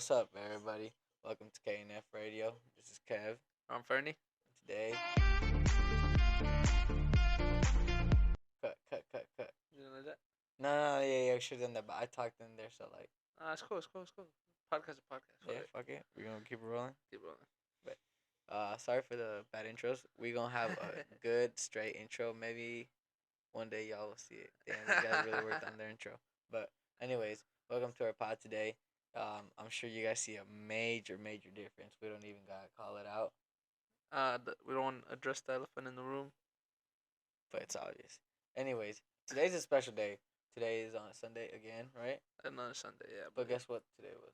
What's up, everybody? Welcome to K&F Radio. This is Kev. I'm Fernie. Today, cut. You know that? No, yeah, I should have done that, but I talked in there, so like, It's cool. Podcast is podcast. yeah, Right? fuck it. We're gonna keep it rolling. Keep rolling. But, sorry for the bad intros. We're gonna have a good, straight intro. Maybe one day y'all will see it. Damn, these guys really worked on their intro. But, anyways, welcome to our pod today. I'm sure you guys see a major difference. We don't even gotta call it out, We don't address the elephant in the room. but it's obvious. Anyways, today's a special day. Today is on a Sunday again, right? Another Sunday, yeah. But guess what today was?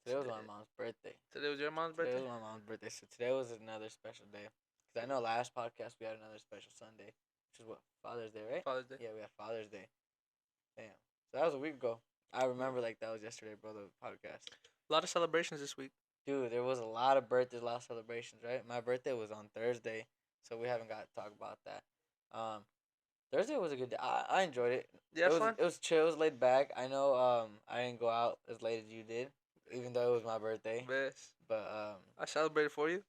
Today was my mom's birthday. Today was your mom's Today birthday? was my mom's birthday, so today was another special day. Because I know last podcast we had another special Sunday, which is what? Father's Day, right? Father's Day. Yeah, we had Father's Day. Damn. So that was a week ago. I remember like that was yesterday, bro, the podcast. A lot of celebrations this week. Dude, there was a lot of birthdays, a lot of celebrations, right? My birthday was on Thursday, so we haven't got to talk about that. Thursday was a good day. I enjoyed it. Yeah, it was fun. It was chill. It was laid back. I know. I didn't go out as late as you did, even though it was my birthday. Best. But I celebrated for you.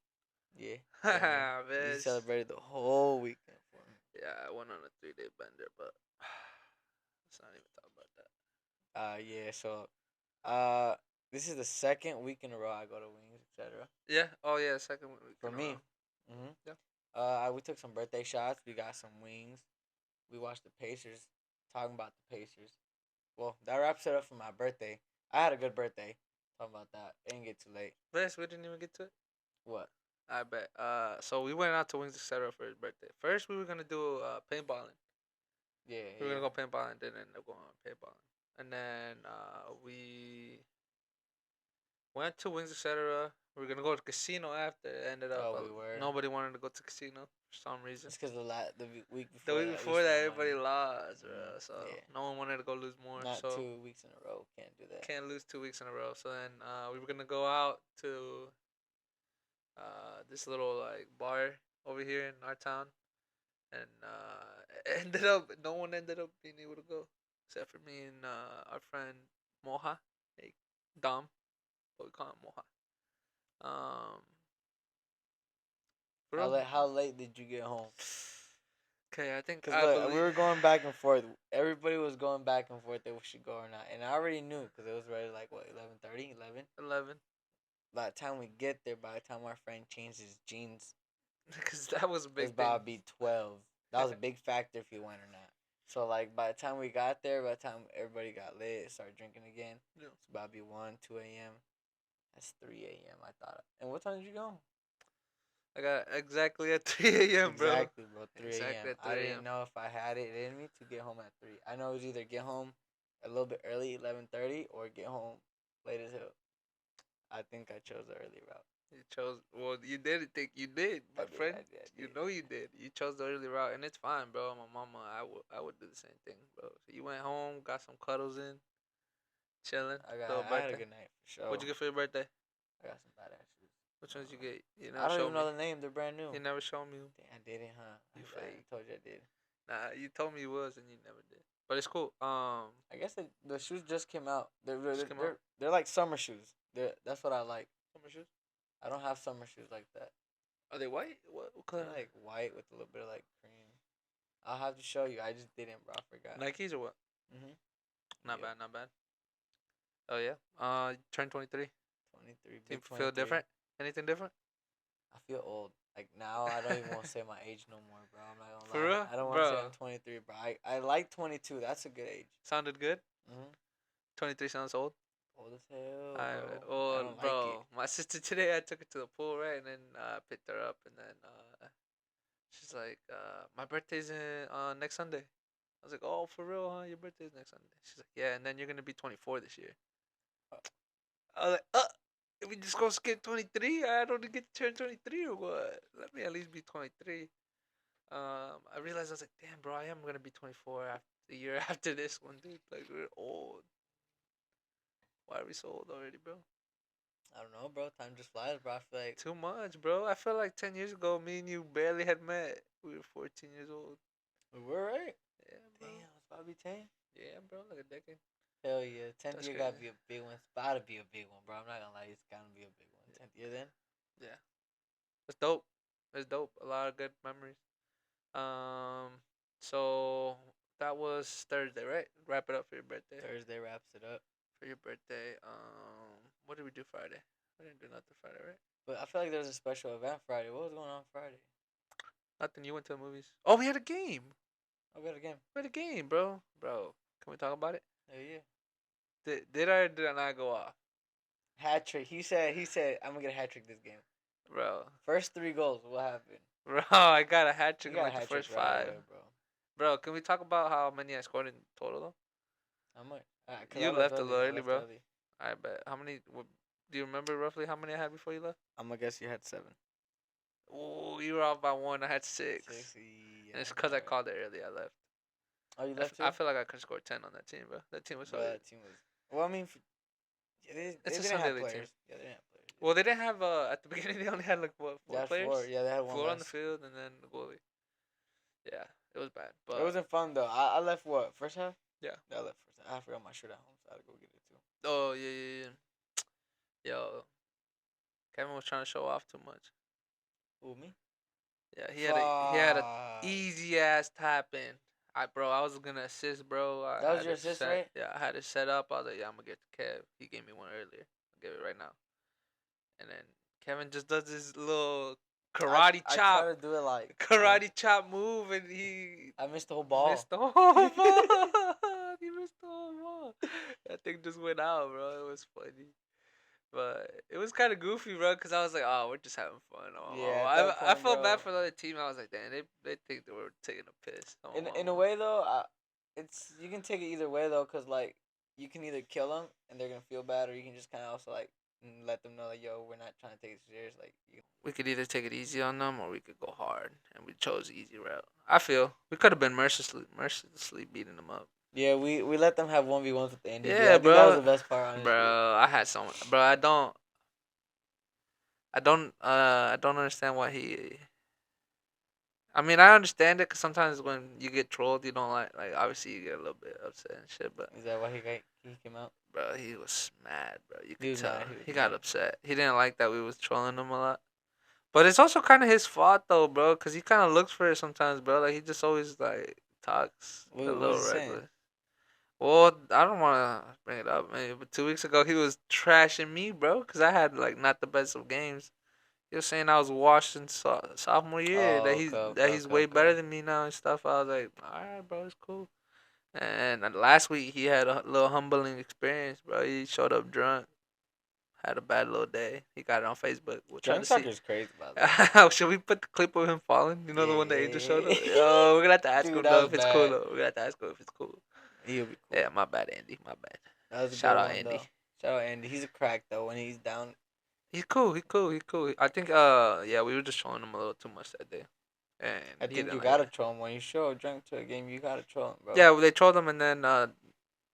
yeah. You Best. celebrated the whole weekend for me. Yeah, I went on a 3-day bender, but let's not even talk about that. Yeah. So, this is the second week in a row I go to Wings, etc. Yeah. Oh yeah, second week. For in a me. row. Yeah. We took some birthday shots. We got some wings. We watched the Pacers. Talking about the Pacers. Well, that wraps it up for my birthday. I had a good birthday. Talking about that. It didn't get too late. Best. We didn't even get to it. What? I bet. So we went out to Wings etc. for his birthday. First, we were gonna do paintballing. Yeah. We were gonna go paintballing, didn't end up going paintballing. And then we went to Wings etc. We were gonna go to the casino after. It ended up we were. nobody wanted to go to casino for some reason. It's because the week The before. week before we that, spent everybody money. lost, bro. So Yeah. no one wanted to go lose more. Not so 2 weeks in a row. Can't do that. can't lose 2 weeks in a row. So then we were gonna go out to this little like bar over here in our town, and ended up no one ended up being able to go except for me and our friend Moha, like Dom, but we call him Moha. How late did you get home? Okay, I think Because we were going back and forth. Everybody was going back and forth if we should go or not. And I already knew because it was already like, what, 11:30, 11? 11. By the time we get there, by the time our friend changed his jeans, Because that was a it big was about to be 12. That was a big factor if you went or not. So, like, by the time we got there, by the time everybody got lit, started drinking again, Yeah. it's about to be 1, 2 a.m. That's 3 a.m., I thought. And what time did you go? I got exactly at 3 a.m., bro. Exactly, bro. 3 Exactly a.m. at 3 I a.m. didn't know if I had it in me to get home at 3. I know it was either get home a little bit early, 11:30, or get home late as hell. I think I chose the early route. You chose. Well, you didn't think you did, my friend. I did. You know you did. You chose the early route, and it's fine, bro. My mama, I would do the same thing, bro. So you went home, got some cuddles in, chilling. I had a good night for sure. What'd you get for your birthday? I got some badass shoes. Which ones you get? You I never don't showed even know me. the name. They're brand new. You never showed me. Damn, I didn't, huh? You I fake. told you I did. Nah, you told me you was, and you never did. But it's cool. I guess the shoes just came out. Just came out? They're like summer shoes. That's what I like. Summer shoes. I don't have summer shoes like that. Are they white? What color? They're like white with a little bit of like cream. I'll have to show you. I just didn't, bro. I forgot. Nikes or what? Mhm. Not Yeah. bad. Not bad. Oh yeah. Turned 23. 23. Do you Big feel 23. different? Anything different? I feel old. Like now, I don't even want to say my age no more, bro. I'm not gonna For lie. real? I don't want to say Bro. I'm 23, bro. I like 22. That's a good age. Sounded good. Mhm. 23 sounds old. Old as hell. I Bro. I old, don't bro. like it. My sister today, I took her to the pool, right, and then picked her up, and then she's like, "My birthday's in next Sunday." I was like, "Oh, for real, huh? Your birthday's next Sunday?" She's like, "Yeah, and then you're gonna be 24 this year." I was like, if we just go skip 23, I don't get to turn 23 or what? Let me at least be 23. I realized I was like, damn, bro, I am gonna be 24 after the year after this one, dude. Like we're old. Why are we so old already, bro? I don't know, bro. Time just flies, bro. I feel like Too much, bro. I feel like 10 years ago, me and you barely had met. We were 14 years old. we were right. Yeah, bro. Damn, it's about to be 10. Yeah, bro, like a decade. Hell yeah. 10th That's year crazy. gotta be a big one. It's about to be a big one, bro. I'm not gonna lie. It's gonna be a big one. 10th year then? Yeah, it's dope. It's dope. A lot of good memories. Um, so that was Thursday, right? Wrap it up for your birthday. Thursday wraps it up. For your birthday. What did we do Friday? We didn't do nothing Friday, right? But I feel like there was a special event Friday. What was going on Friday? Nothing. You went to the movies. Oh, we had a game. Oh, we had a game. We had a game, bro. Bro, can we talk about it? Hell yeah. Did I or did I not go off? Hat trick. He said, I'm gonna get a hat trick this game. Bro. First 3 goals. What happened? Bro, I got a hat trick You in got a like the hat trick first right 5. away, bro. Bro, can we talk about how many I scored in total though? How much? You left a little I early, left bro. early. I bet. How many? Do you remember roughly how many I had before you left? I'm gonna guess you had 7. Oh, you were off by 1. I had 6. 6. And Yeah, it's because I called it early. I left. Oh, you left too? I feel like I could score 10 on that team, bro. That team was so. That team was. Well, I mean, they It's a didn't have Sunday league players. team. Yeah, they didn't have players. Well, they didn't have. At the beginning, they only had like what, 4 players? 4. Yeah, they had 1 4 on the less. field, and then the goalie. Yeah, it was bad, but It wasn't fun though. I left what, first half? Yeah. I left first half. I forgot my shirt at home, so I had to go get it too. Oh yeah. Yo, Kevin was trying to show off too much. Who, me? Yeah, he had a easy ass tap in. I was gonna assist, bro. That was your assist, right? Yeah, I had it set up. I was like, yeah, I'm gonna get to Kev. He gave me one earlier. I'll give it right now. And then Kevin just does this little karate chop. I try to do it like karate chop move, and I missed the whole ball. Missed the whole ball. He missed the whole ball. That thing just went out, bro. It was funny. But it was kind of goofy, bro, because I was like, oh, we're just having fun. Yeah, I felt bad for the other team. I was like, damn, they think they were taking a piss. In a way, though, it's you can take it either way, though, because, like, you can either kill them and they're going to feel bad, or you can just kind of also, like, let them know, like, yo, we're not trying to take it serious. Like, we could either take it easy on them or we could go hard, and we chose the easy route. I feel we could have been mercilessly beating them up. Yeah, we let them have 1v1s with the Andy. Yeah, I think bro. That was the best part, honestly. Bro, I had so much. Bro, I don't understand why he. I mean, I understand it because sometimes when you get trolled, you don't like obviously you get a little bit upset and shit. But is that why he came out? Bro, he was mad, bro. You could tell. Mad. He got upset. He didn't like that we was trolling him a lot. But it's also kind of his fault though, bro, because he kind of looks for it sometimes, bro. Like he just always like talks a little reckless. Well, I don't want to bring it up, man. But 2 weeks ago, he was trashing me, bro, because I had like not the best of games. He was saying I was washed in sophomore year, that he's way better than me now and stuff. I was like, all right, bro, it's cool. And last week he had a little humbling experience, bro. He showed up drunk, had a bad little day. He got it on Facebook. Drunk sucker's crazy, by the way. Should we put the clip of him falling? You know the one that Angel showed up. Yo, we're gonna have to ask him though if it's cool. Though. We're gonna have to ask him if it's cool. He'll be cool. Yeah, my bad, Andy. My bad. That was a Shout good out, one, Andy. Though. Shout out, Andy. He's a crack though. When he's down, he's cool. I think yeah, we were just showing him a little too much that day. And I think you gotta troll him when you show drunk to a game. You gotta troll him, bro. Yeah, well, they trolled him, and then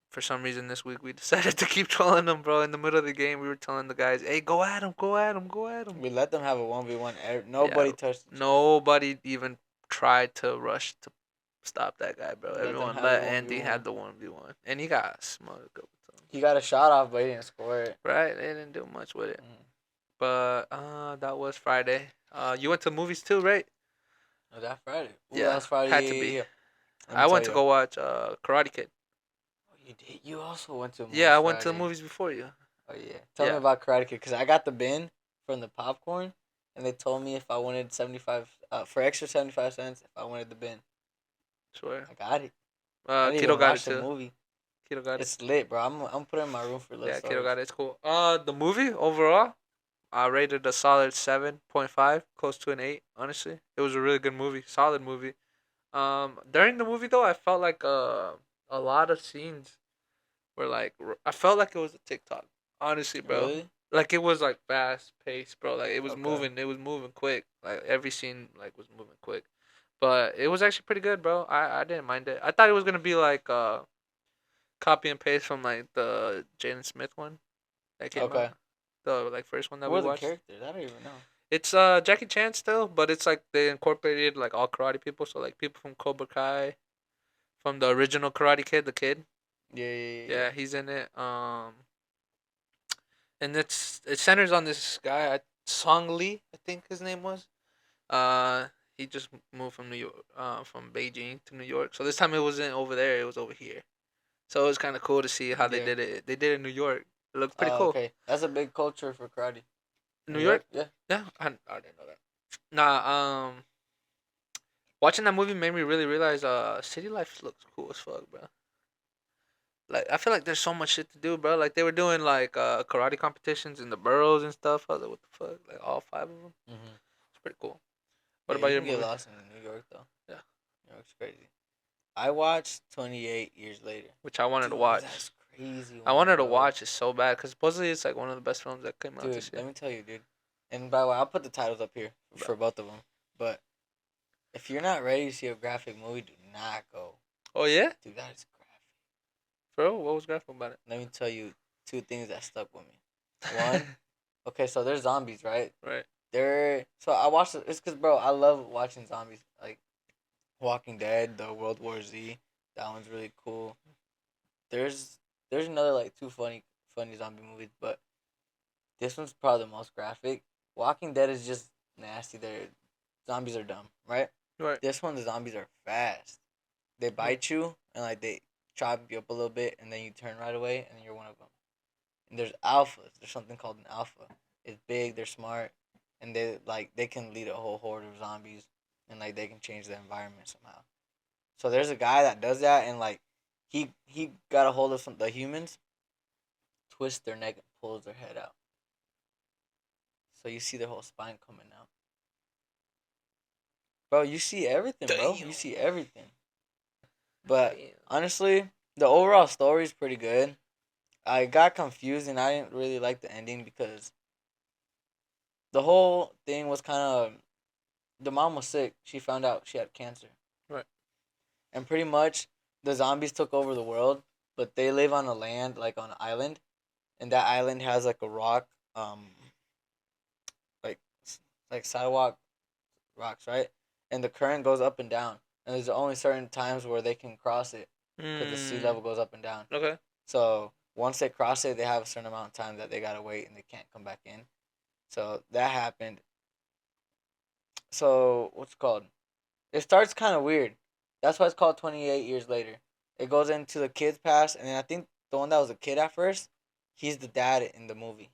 for some reason this week we decided to keep trolling him, bro. In the middle of the game, we were telling the guys, "Hey, go at him, go at him, go at him." We let them have a 1v1. Nobody touched. Nobody even tried to rush to stop that guy, bro. Everyone let Andy have the 1v1, and he got smoked. He got a shot off, but he didn't score it. Right, they didn't do much with it. But that was Friday. You went to movies too, right? Oh, that Friday. Ooh, yeah, that was Friday. Had to be. Yeah. I went to go watch Karate Kid. Oh, you did. You also went to. Yeah, I went to the movies before you. Oh yeah. Tell me about Karate Kid, because I got the bin from the popcorn, and they told me if I wanted 75 for extra 75 cents if I wanted the bin. Sure. I got it. Keto got it too. Movie. Keto got it. It's lit, bro. I'm putting it in my room for little. Yeah, Keto got it. It's cool. The movie overall, I rated a solid 7.5, close to an 8. Honestly, it was a really good movie, solid movie. During the movie though, I felt like a lot of scenes were like I felt like it was a TikTok. Honestly, bro. Really? Like it was like fast paced, bro. Like it was moving. It was moving quick. Like every scene like was moving quick. But it was actually pretty good, bro. I didn't mind it. I thought it was gonna be like copy and paste from like the Jaden Smith one that came out. The like first one that we watched. What are the characters? I don't even know. It's Jackie Chan still, but it's like they incorporated like all karate people. So like people from Cobra Kai, from the original Karate Kid, the kid. Yeah, he's in it. And it centers on this guy, Song Lee, I think his name was. He just moved from New York, from Beijing to New York. So this time it wasn't over there; it was over here. So it was kind of cool to see how they did it. They did it in New York. It looked pretty cool. Okay, that's a big culture for karate. New York? Yeah. Yeah, I didn't know that. Nah, watching that movie made me really realize city life looks cool as fuck, bro. Like I feel like there's so much shit to do, bro. Like they were doing like karate competitions in the boroughs and stuff. I was like, what the fuck? Like all 5 of them. Mm-hmm. It's pretty cool. What about you your can movie? get lost in New York though. Yeah. New York's crazy. I watched 28 Years Later. Which I wanted Dude, to watch. That's crazy. I wanted to watch it so bad because supposedly it's like one of the best films that came out this year. Let me tell you, dude. And by the way, I'll put the titles up here for both of them. But if you're not ready to see a graphic movie, do not go. Oh yeah, dude, that is graphic. Bro, what was graphic about it? Let me tell you 2 things that stuck with me. One, okay, so there's zombies, right? Right. So I watched it. It's because, bro, I love watching zombies. Like Walking Dead, the World War Z. That one's really cool. There's another like 2 funny zombie movies, but this one's probably the most graphic. Walking Dead is just nasty. Zombies are dumb, right? Right. This one, the zombies are fast. They bite you and like they chop you up a little bit, and then you turn right away, and you're one of them. And there's alphas. There's something called an alpha. It's big. They're smart, and they can lead a whole horde of zombies, and like they can change the environment somehow. So there's a guy that does that, and like he got a hold of the humans, twists their neck and pulls their head out. So you see their whole spine coming out. Bro, you see everything, bro. You see everything. But honestly, the overall story is pretty good. I got confused and I didn't really like the ending because the whole thing was kind of, the mom was sick. She found out she had cancer. Right. And pretty much the zombies took over the world, but they live on a land, like on an island, and that island has like a rock, like sidewalk rocks, right? And the current goes up and down, and there's only certain times where they can cross it because the sea level goes up and down. Okay. So once they cross it, they have a certain amount of time that they gotta wait, and they can't come back in. So that happened. So what's it called? It starts kind of weird. That's why it's called 28 Years Later. It goes into the kid's past, and I think the one that was a kid at first, he's the dad in the movie.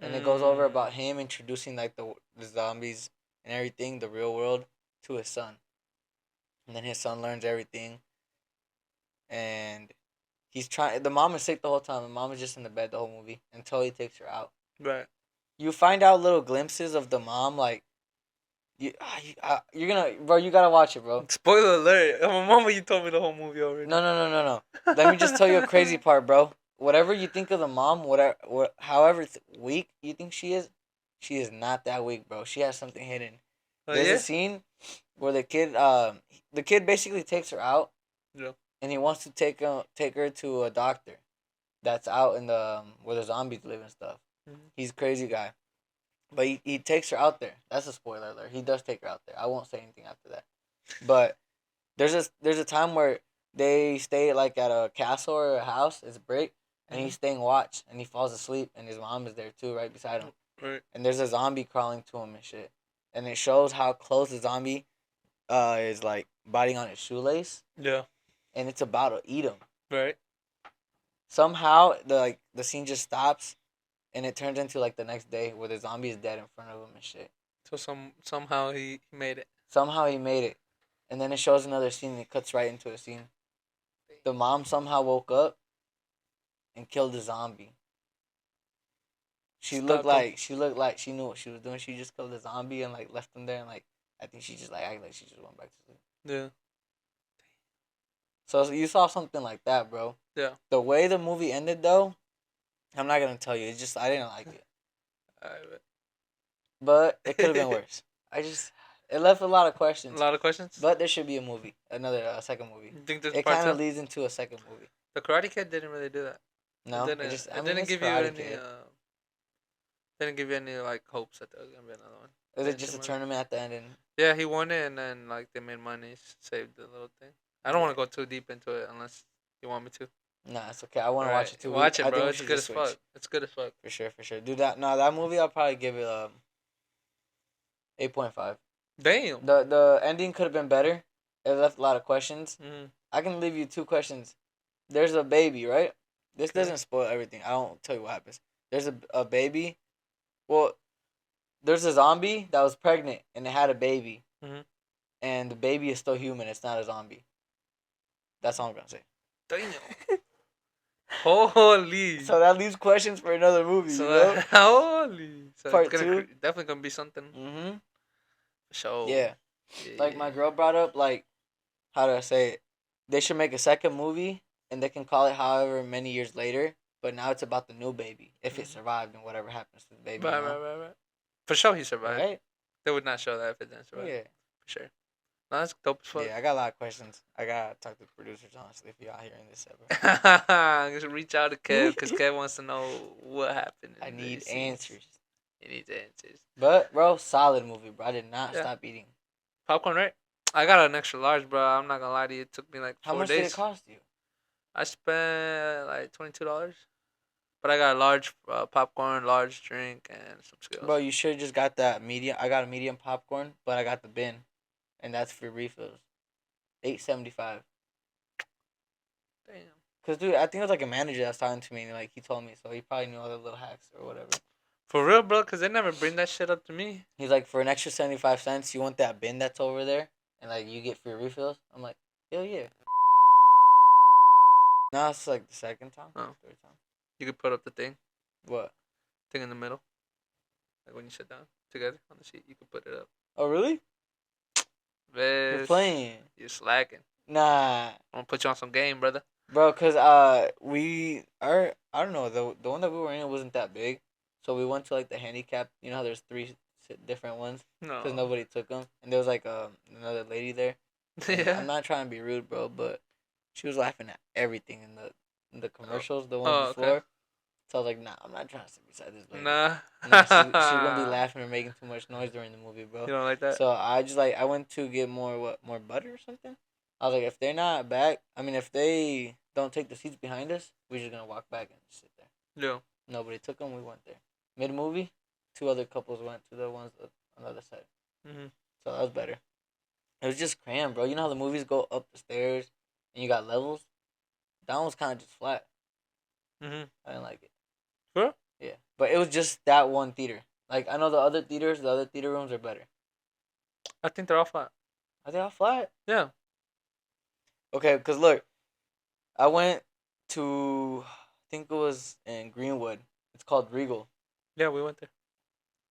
And it goes over about him introducing like the zombies and everything, the real world, to his son. And then his son learns everything. And he's trying. The mom is sick the whole time. The mom is just in the bed the whole movie until he takes her out. Right. You find out little glimpses of the mom, like you're gonna, bro. You gotta watch it, bro. Spoiler alert! My mama, you told me the whole movie already. No. Let me just tell you a crazy part, bro. Whatever you think of the mom, however weak you think she is not that weak, bro. She has something hidden. There's a scene where the kid basically takes her out. Yeah. And he wants to take her to a doctor, that's out in the where the zombies live and stuff. Mm-hmm. He's a crazy guy, but he takes her out there. That's a spoiler alert. He does take her out there. I won't say anything after that. But there's a time where they stay like at a castle or a house. It's a break, and he's staying watch, and he falls asleep, and his mom is there too, right beside him. Right. And there's a zombie crawling to him and shit, and it shows how close the zombie is like biting on his shoelace. Yeah. And it's about to eat him. Right. Somehow the scene just stops, and it turns into like the next day where the zombie is dead in front of him and shit. So somehow he made it. Somehow he made it, and then it shows another scene. And it cuts right into a scene. The mom somehow woke up and killed the zombie. She looked like she knew what she was doing. She just killed the zombie and like left him there, and like I think she just like acted like she just went back to sleep. Yeah. So you saw something like that, bro. Yeah. The way the movie ended, though, I'm not gonna tell you. It's just I didn't like it. But it could have been worse. It left a lot of questions. A lot of questions. But there should be a second movie. You think there's it kind of leads into a second movie. The Karate Kid didn't really do that. No, it didn't give you any. Didn't give you any like hopes that there was gonna be another one. Was it just a tournament at the end? And yeah, he won it, and then like they made money, saved the little thing. I don't want to go too deep into it unless you want me to. Nah, it's okay. I want to watch Alright, it too. watch it, I think bro. we It's should good just as switch. fuck. It's good as fuck. For sure, for sure. Do that. No, that movie I'll probably give it 8.5. Damn. The ending could have been better. It left a lot of questions. Mm-hmm. I can leave you 2 questions. There's a baby, right? This Okay. doesn't spoil everything. I won't tell you what happens. There's a baby. Well, there's a zombie that was pregnant and it had a baby. Mm-hmm. And the baby is still human. It's not a zombie. That's all I'm gonna say. Damn. Holy. So that leaves questions for another movie. So You know, holy. So Part it's gonna 2. definitely gonna be something. Mm-hmm. So Yeah. yeah, Like my girl brought up, like, how do I say it? They should make a second movie and they can call it however many years later. But now it's about the new baby, if it survived and whatever happens to the baby. Right, You know? right. For sure, he survived. Right? They would not show that if it didn't survive. Yeah. For sure. No, that's dope as fuck. Yeah, I got a lot of questions. I gotta talk to the producers, honestly, if y'all hearing this ever. Just reach out to Kev because Kev wants to know what happened. I in need these scenes. answers. He needs answers. But, bro, solid movie, bro. I did not stop eating. Popcorn, right? I got an extra large, bro. I'm not gonna lie to you. It took me like 4 days. How much did it cost you? I spent like $22. But I got a large popcorn, large drink, and some skills. Bro, you should have just got that medium. I got a medium popcorn, but I got the bin. And that's for refills. $8.75. Damn. Cause dude, I think it was like a manager that was talking to me and like he told me, so he probably knew all the little hacks or whatever. For real, bro, cause they never bring that shit up to me. He's like, for an extra 75 cents, you want that bin that's over there, and like you get free refills. I'm like, hell yeah. Now it's like the second time, third time. You could put up the thing. What? Thing in the middle. Like when you sit down together on the sheet, you could put it up. Oh really? You're playing. You're slacking. Nah. I'm gonna put you on some game, brother. Bro, cause I don't know, the one that we were in wasn't that big, so we went to like the handicap. You know how there's 3 different ones. No. Cause nobody took them, and there was like another lady there. Yeah. I'm not trying to be rude, bro, but she was laughing at everything in the commercials, the one before. Okay. So I was like, nah, I'm not trying to sit beside this lady. Nah. She's gonna be laughing or making too much noise during the movie, bro. You don't like that? So I went to get more butter or something. I was like, if they're not back, if they don't take the seats behind us, we're just gonna walk back and sit there. Yeah. Nobody took them. We went there. Mid movie, 2 other couples went to the ones on the other side. Mm-hmm. So that was better. It was just crammed, bro. You know how the movies go up the stairs and you got levels? That one was kind of just flat. Mm-hmm. I didn't like it. Sure? Yeah. But it was just that one theater. Like, I know the other theater rooms are better. I think they're all flat. Are they all flat? Yeah. Okay, because look, I went to, I think it was in Greenwood. It's called Regal. Yeah, we went there.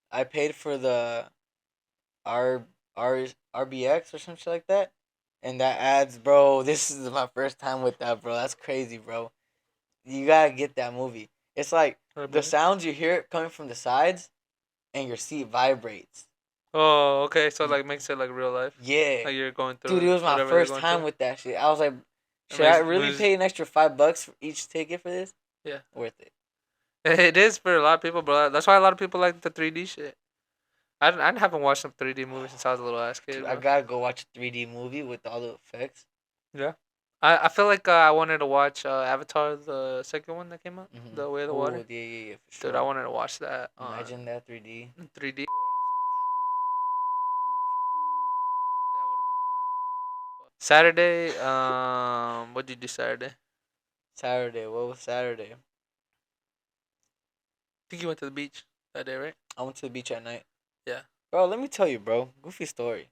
I paid for the RBX or some shit like that. And that adds, bro, this is my first time with that, bro. That's crazy, bro. You gotta get that movie. It's like the sounds you hear coming from the sides and your seat vibrates. Oh, okay. So like makes it like real life. Yeah. Like you're going through. Dude, it was my first time with that shit. I was like, should I really pay an extra $5 for each ticket for this? Yeah. Worth it. It is for a lot of people, bro. That's why a lot of people like the 3D shit. I haven't watched some 3D movies since I was a little ass kid. Dude, I gotta go watch a 3D movie with all the effects. Yeah. I feel like I wanted to watch Avatar, the second one that came out, The Way of the Water. Yeah, for sure. Dude, I wanted to watch that. Imagine that 3D. 3D. That would have been fun. Saturday, what did you do Saturday? What was Saturday? I think you went to the beach that day, right? I went to the beach at night. Yeah. Bro, let me tell you, bro. Goofy story.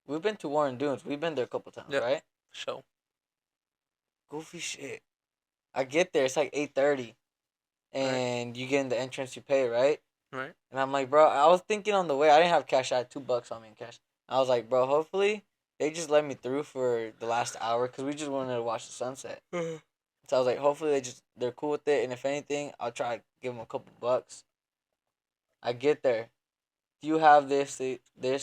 We've been to Warren Dunes. We've been there a couple times, right? Sure. Goofy shit. I get there. It's like 8:30. And you get in the entrance, you pay, right? Right. And I'm like, bro, I was thinking on the way. I didn't have cash. I had $2 on me in cash. I was like, bro, hopefully they just let me through for the last hour because we just wanted to watch the sunset. So I was like, hopefully they're cool with it. And if anything, I'll try to give them a couple bucks. I get there. Do you have this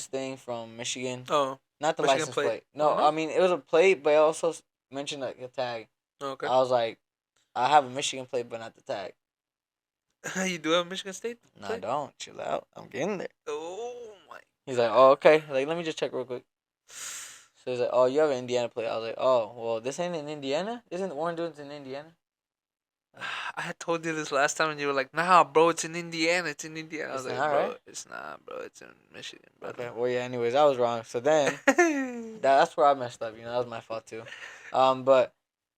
thing from Michigan? Oh. Not the Michigan license plate. plate. No, I mean, it was a plate, but it also mentioned like a tag. Okay. I was like, I have a Michigan plate, but not the tag. You do have a Michigan State plate? No, I don't. Chill out. I'm getting there. Oh, my. He's like, oh, okay. Like, let me just check real quick. So he's like, oh, you have an Indiana plate. I was like, oh, well, this ain't in Indiana? Isn't Warren Dunes in Indiana? I had told you this last time, and you were like, "Nah, bro, it's in Indiana. It's in Indiana." I was It's like, not "Bro, right. it's not, bro. It's in Michigan, brother." Okay. Well, yeah. Anyways, I was wrong. So then that's where I messed up. That was my fault too. But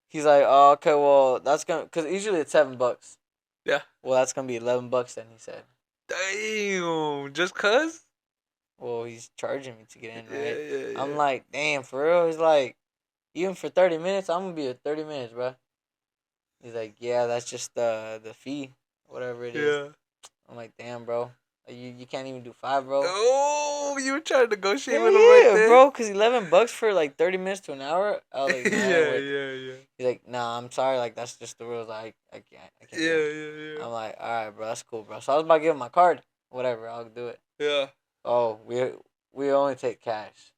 he's like, oh, okay, well, that's gonna, cause usually it's $7. Yeah. Well, that's gonna be $11. Then he said. Damn, just cause? Well, he's charging me to get in, Yeah, right? yeah, I'm yeah. like, damn, for real. He's like, even for 30 minutes, I'm gonna be at 30 minutes, bro. He's like, yeah, that's just the fee, whatever it is. Yeah. I'm like, damn, bro. You can't even do 5, bro. Oh, you were trying to negotiate Hell with him right yeah, there? bro. Cause $11 for like 30 minutes to an hour. I was like, nah, I ain't Yeah, with it. yeah, yeah. He's like, nah, I'm sorry. Like that's just the rules. I can't Yeah, do it. yeah, I'm like, all right, bro, that's cool, bro. So I was about to give him my card. Whatever, I'll do it. yeah. Oh, we only take cash.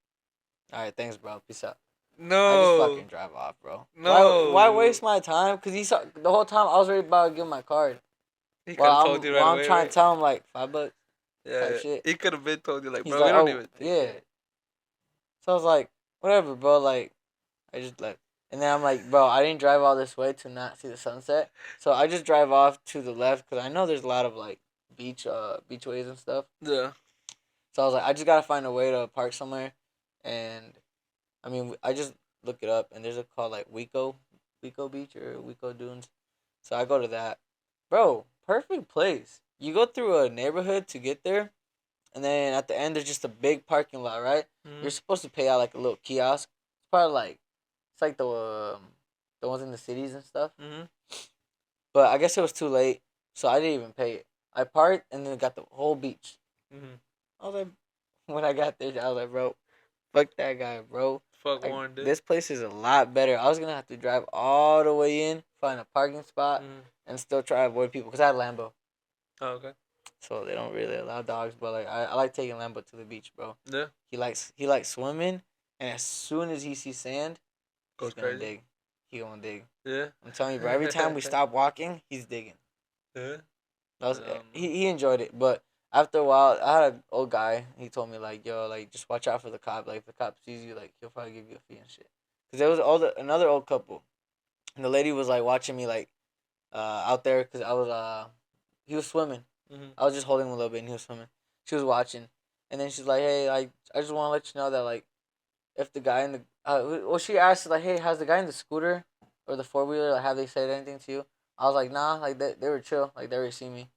All right, thanks, bro. Peace out. I just No. fucking drive off, bro. Why No. waste my time? Cause he saw the whole time I was ready about to give him my card. He could While have told I'm you right while I'm away, trying to right? tell him like $5 Yeah, type yeah. shit. He could have been told you, like, He's bro, we like, don't oh even take yeah. it. So I was like, whatever, bro. Like I just left. And then I'm like, bro, I didn't drive all this way to not see the sunset. So I just drive off to the left because I know there's a lot of like beachways and stuff. Yeah. So I was like, I just gotta find a way to park somewhere. And I mean, I just look it up, and there's a called like Wico Beach or Wico Dunes. So I go to that, bro. Perfect place. You go through a neighborhood to get there, and then at the end there's just a big parking lot, right? Mm-hmm. You're supposed to pay out like a little kiosk. It's probably like it's like the ones in the cities and stuff. Mm-hmm. But I guess it was too late, so I didn't even pay it. I parked and then got the whole beach. Mm-hmm. I was like, when I got there, I was like, bro, fuck that guy, bro. Fuck Warren, dude. This place is a lot better. I was gonna have to drive all the way in, find a parking spot, and still try to avoid people because I had Lambo. Oh, okay. So they don't really allow dogs, but like I like taking Lambo to the beach, bro. Yeah. He likes swimming, and as soon as he sees sand, Goes he's gonna crazy. dig. He gonna dig. Yeah. I'm telling you, bro. Every time we stop walking, he's digging. Yeah. He enjoyed it, but after a while, I had an old guy. He told me like, "Yo, like just watch out for the cop. Like if the cop sees you, like he'll probably give you a fee and shit." Cause there was another old couple, and the lady was like watching me like, out there, cause I was he was swimming. Mm-hmm. I was just holding him a little bit, and he was swimming. She was watching, and then she's like, "Hey, like I just want to let you know that like, if the guy in the she asked like, hey, has the guy in the scooter or the 4-wheeler like have they said anything to you?" I was like, nah, like they were chill, like they already see me.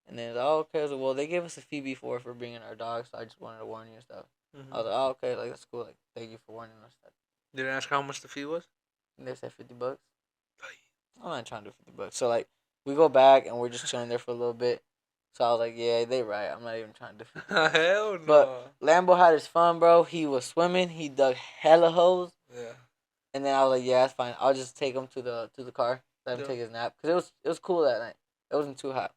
And then like, oh, okay. I was like, well, they gave us a fee before for bringing our dogs, so I just wanted to warn you and stuff. Mm-hmm. I was like, oh, okay, like that's cool. Like, thank you for warning us. Did you ask how much the fee was? And they said $50. I'm not trying to do $50. So like, we go back and we're just chilling there for a little bit. So I was like, yeah, they right. I'm not even trying to do $50. Hell no. But Lambo had his fun, bro. He was swimming. He dug hella holes. Yeah. And then I was like, yeah, that's fine. I'll just take him to the car. Let him take his nap because it was cool that night. It wasn't too hot.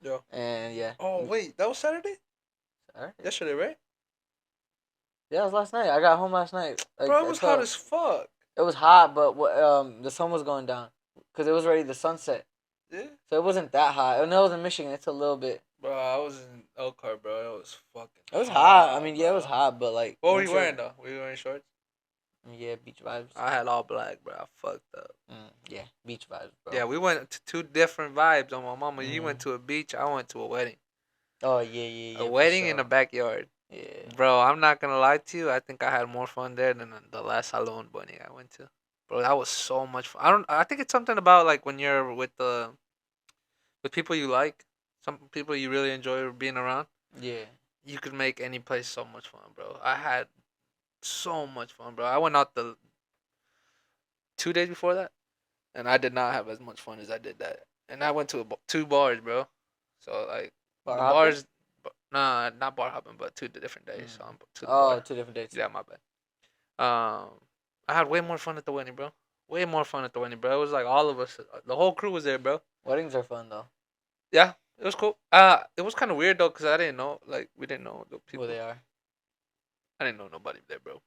Yeah. And yeah. Oh wait, that was Saturday. Saturday? Yesterday, right? Yeah, it was last night. I got home last night. Like, bro, it was hot as fuck. It was hot, but the sun was going down because it was already the sunset. Yeah. So it wasn't that hot. And it was in Michigan. It's a little bit. Bro, I was in Elkhart, bro. It was fucking. It was hot. I mean, yeah, it was hot, but like. What were you wearing though? Were you wearing shorts? Yeah, beach vibes. I had all black, bro. I fucked up. Yeah, beach vibes, bro. Yeah, we went to 2 different vibes on my mama. You went to a beach. I went to a wedding. Oh yeah. A wedding in the backyard. Yeah. Bro, I'm not gonna lie to you. I think I had more fun there than the last Halloween wedding I went to. Bro, that was so much fun. I think it's something about like when you're with people you like, some people you really enjoy being around. Yeah. You could make any place so much fun, bro. I had so much fun, bro. I went out the 2 days before that, and I did not have as much fun as I did that. And I went to 2 bars, bro. So like bars. Nah, not bar hopping, but 2 different days. So 2 different days. Yeah, my bad. I had way more fun at the wedding, bro. Way more fun at the wedding, bro. It was like all of us, the whole crew was there, bro. Weddings are fun though. Yeah, it was cool. It was kind of weird though, cause I didn't know, like, we didn't know the people. Who they are. I didn't know nobody there, bro.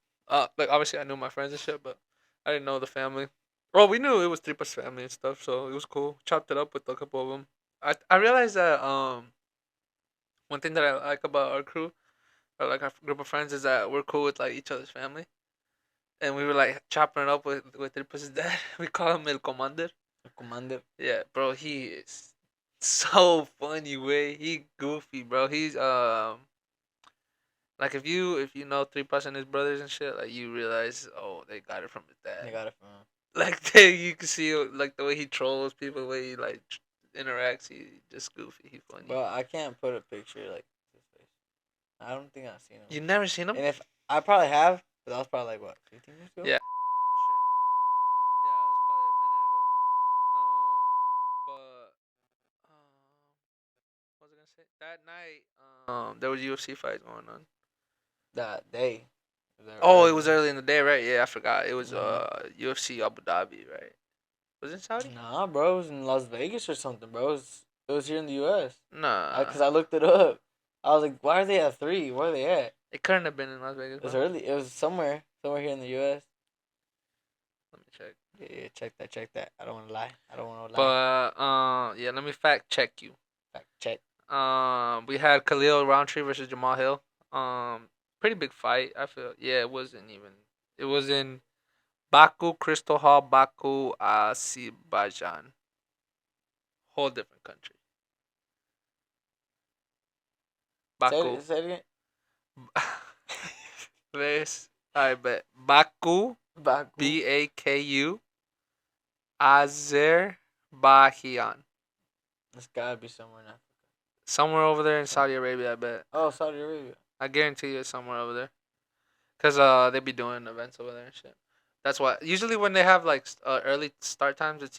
Like obviously I knew my friends and shit, but I didn't know the family. Well, we knew it was 3+ family and stuff, so it was cool. Chopped it up with a couple of them. I realized that one thing that I like about our crew, or like our group of friends, is that we're cool with like each other's family, and we were like chopping it up with 3+'s dad. We call him El Commander. Commander. Yeah, bro, he is so funny. Way he goofy, bro. He's like if you know 3% his brothers and shit, like you realize, oh, they got it from his They dad. got it from him. Like you can see like the way he trolls people, the way he like interacts. He just goofy. He funny. But I can't put a picture like his face. I don't think I've seen him. You never seen him? And if I probably have, but that was probably like what, 15 years ago? Yeah, for sure. Yeah, it was probably a minute ago. But what was I gonna say? That night, there was UFC fights going on. That day. Oh, it was early in the day, right? Yeah, I forgot. It was Mhm. UFC Abu Dhabi, right? Was it Saudi? Nah, bro, it was in Las Vegas or something, bro. It was here in the U.S. Nah, Cause I looked it up. I was like, why are they at 3? Where are they at? it couldn't have been in Las Vegas, It was bro. early. It was somewhere here in the U.S. Let me check. Yeah, check that. I don't want to lie. But yeah, let me fact check you. Fact check. We had Khalil Roundtree versus Jamal Hill. Pretty big fight. I feel. Yeah, it wasn't even. It was in Baku, Crystal Hall, Baku, Azerbaijan. Whole different country. Baku. Say it again. This. I bet Baku. Baku. Baku. Azerbaijan. It's gotta be somewhere in Africa. Somewhere over there in Saudi Arabia, I bet. Oh, Saudi Arabia. I guarantee you it's somewhere over there. Cause they be doing events over there and shit. That's why usually when they have like early start times, it's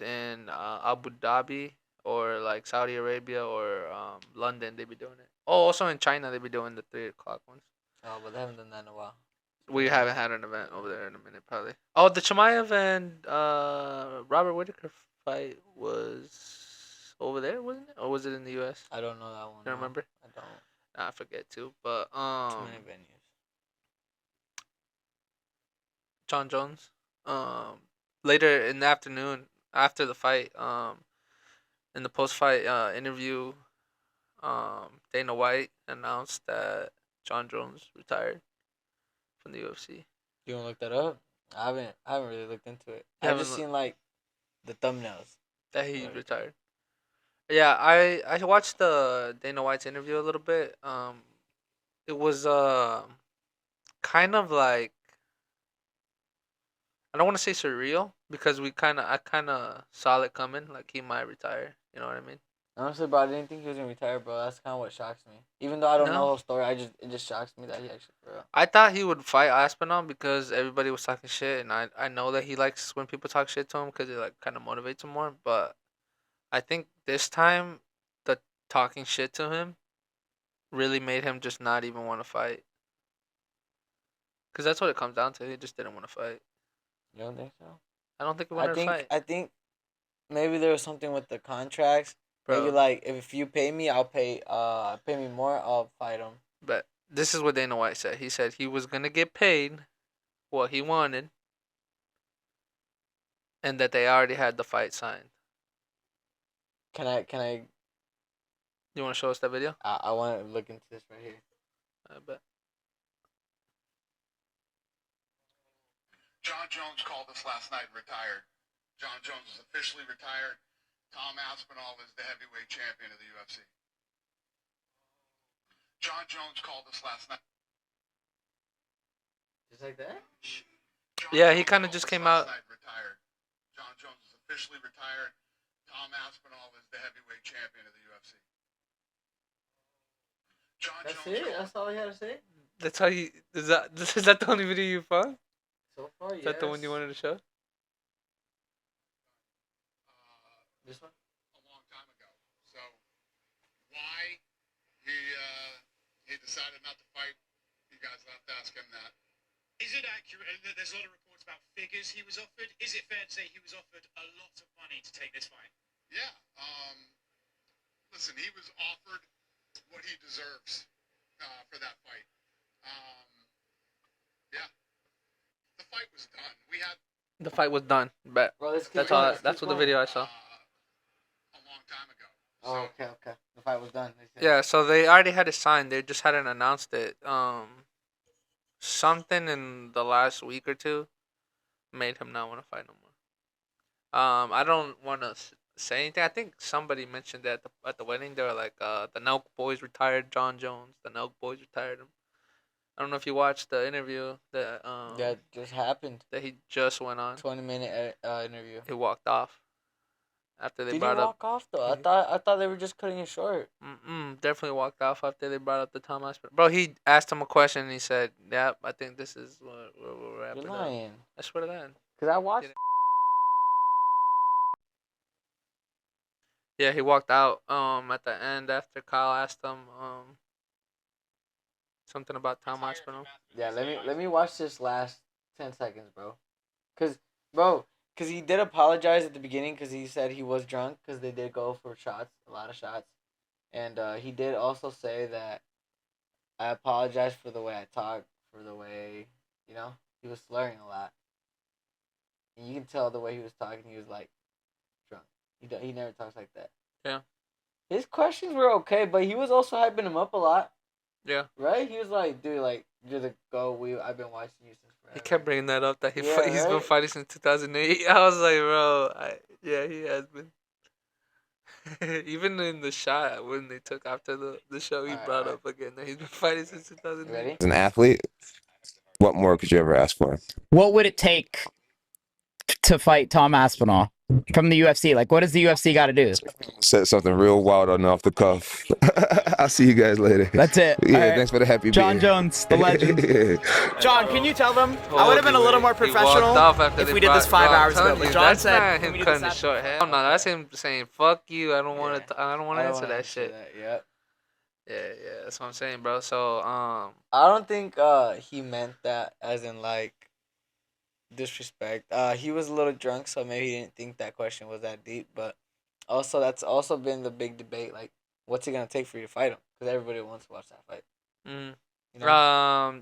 in Abu Dhabi or like Saudi Arabia or London. They be doing it. Oh, also in China they be doing the 3 o'clock ones. Oh, but they haven't done that in a while. We haven't had an event over there in a minute, probably. Oh, the Chimaev and Robert Whitaker fight was over there, wasn't it? Or was it in the U.S.? I don't know that one. You remember? I don't. Nah, I forget too. But Too many venues. John Jones. Later in the afternoon, after the fight, in the post-fight interview, Dana White announced that John Jones retired from the UFC. You wanna look that up? I haven't really looked into it. You I just seen like the thumbnails. That he retired. Yeah, I watched the Dana White's interview a little bit. It was kind of like, I don't want to say surreal because I kind of saw it coming, like he might retire. You know what I mean? Honestly, bro, I didn't think he was gonna retire, bro. That's kind of what shocks me. Even though I don't know the No, whole story, it just shocks me that he actually for real. I thought he would fight Aspinall because everybody was talking shit, and I know that he likes when people talk shit to him because it like kind of motivates him more. But I think this time, the talking shit to him really made him just not even want to fight. Because that's what it comes down to. He just didn't want to fight. You don't think so? I don't think he wanted to fight. I think maybe there was something with the contracts. Bro. Maybe like if you pay me, I'll pay me more, I'll fight him. But this is what Dana White said. He said he was gonna get paid what he wanted, and that they already had the fight signed. Can I? You want to show us that video? I want to look into this right here. I bet. John Jones called us last night and retired. John Jones is officially retired. Tom Aspinall is the heavyweight champion of the UFC. John Jones called us last night. Just like that? Yeah, he kind of just came out. Retired. John Jones is officially retired. Tom Aspinall is the heavyweight champion of the UFC. That's it? That's all he had to say? That's how he. Is that the only video you found? So far, Is that the one you wanted to show? This one? A long time ago. So why he decided not to fight? You guys will have to ask him that. Is it accurate? There's a lot of reports about figures he was offered. Is it fair to say he was offered a lot of money to take this fight? Yeah. Listen, he was offered what he deserves for that fight. Yeah. The fight was done. The fight was done. But Bro, that's what the video I saw. A long time ago. Oh, okay. The fight was done. Yeah, so they already had it signed. They just hadn't announced it. Something in the last week or two made him not want to fight no more. I don't want to say anything. I think somebody mentioned that at the wedding. They were like, the Nelk boys retired John Jones. The Nelk boys retired him. I don't know if you watched the interview That just happened. that he just went on. 20-minute interview. He walked off after they Did he brought up. walk off though? I thought they were just cutting it short. Definitely walked off after they brought up the Tom Hospital. Bro, he asked him a question and he said, "Yep, I think this is where we're wrapping You're up." lying. I swear to God. Cause I watched. Yeah, he walked out. At the end after Kyle asked him something about Tom Hospital. Yeah, let me watch this last 10 seconds, bro. Cause he did apologize at the beginning because he said he was drunk because they did go for shots, a lot of shots, and he did also say that I apologize for the way I talk, for the way he was slurring a lot, and you can tell the way he was talking. He was like drunk. He never talks like that. Yeah. His questions were okay, but he was also hyping him up a lot. Yeah. Right? He was like, dude, like, you're the GOAT. I've been watching you since forever. He kept bringing that up that he's Yeah, been right? fighting since 2008. I was like, bro, yeah, he has been. Even in the shot when they took after the show, he brought up again that he's been fighting since 2008. Ready? As an athlete, what more could you ever ask for? What would it take to fight Tom Aspinall from the UFC? Like, what does the UFC got to do? Said something real wild on off the cuff. I'll see you guys later. That's it. Yeah, All right. thanks for the happy John beer. Jones, the legend. Yeah. John, can you tell them? I would have been a little more professional if we did this 5 hours ago. But John that's said, not "Can him we do cutting this it short. Hell no, that's him saying "fuck you." I don't want to. I don't want to answer that shit. Yep. Yeah, that's what I'm saying, bro. So I don't think he meant that as in like disrespect. He was a little drunk, so maybe he didn't think that question was that deep. But also, that's also been the big debate. Like, what's it gonna take for you to fight him? Because everybody wants to watch that fight.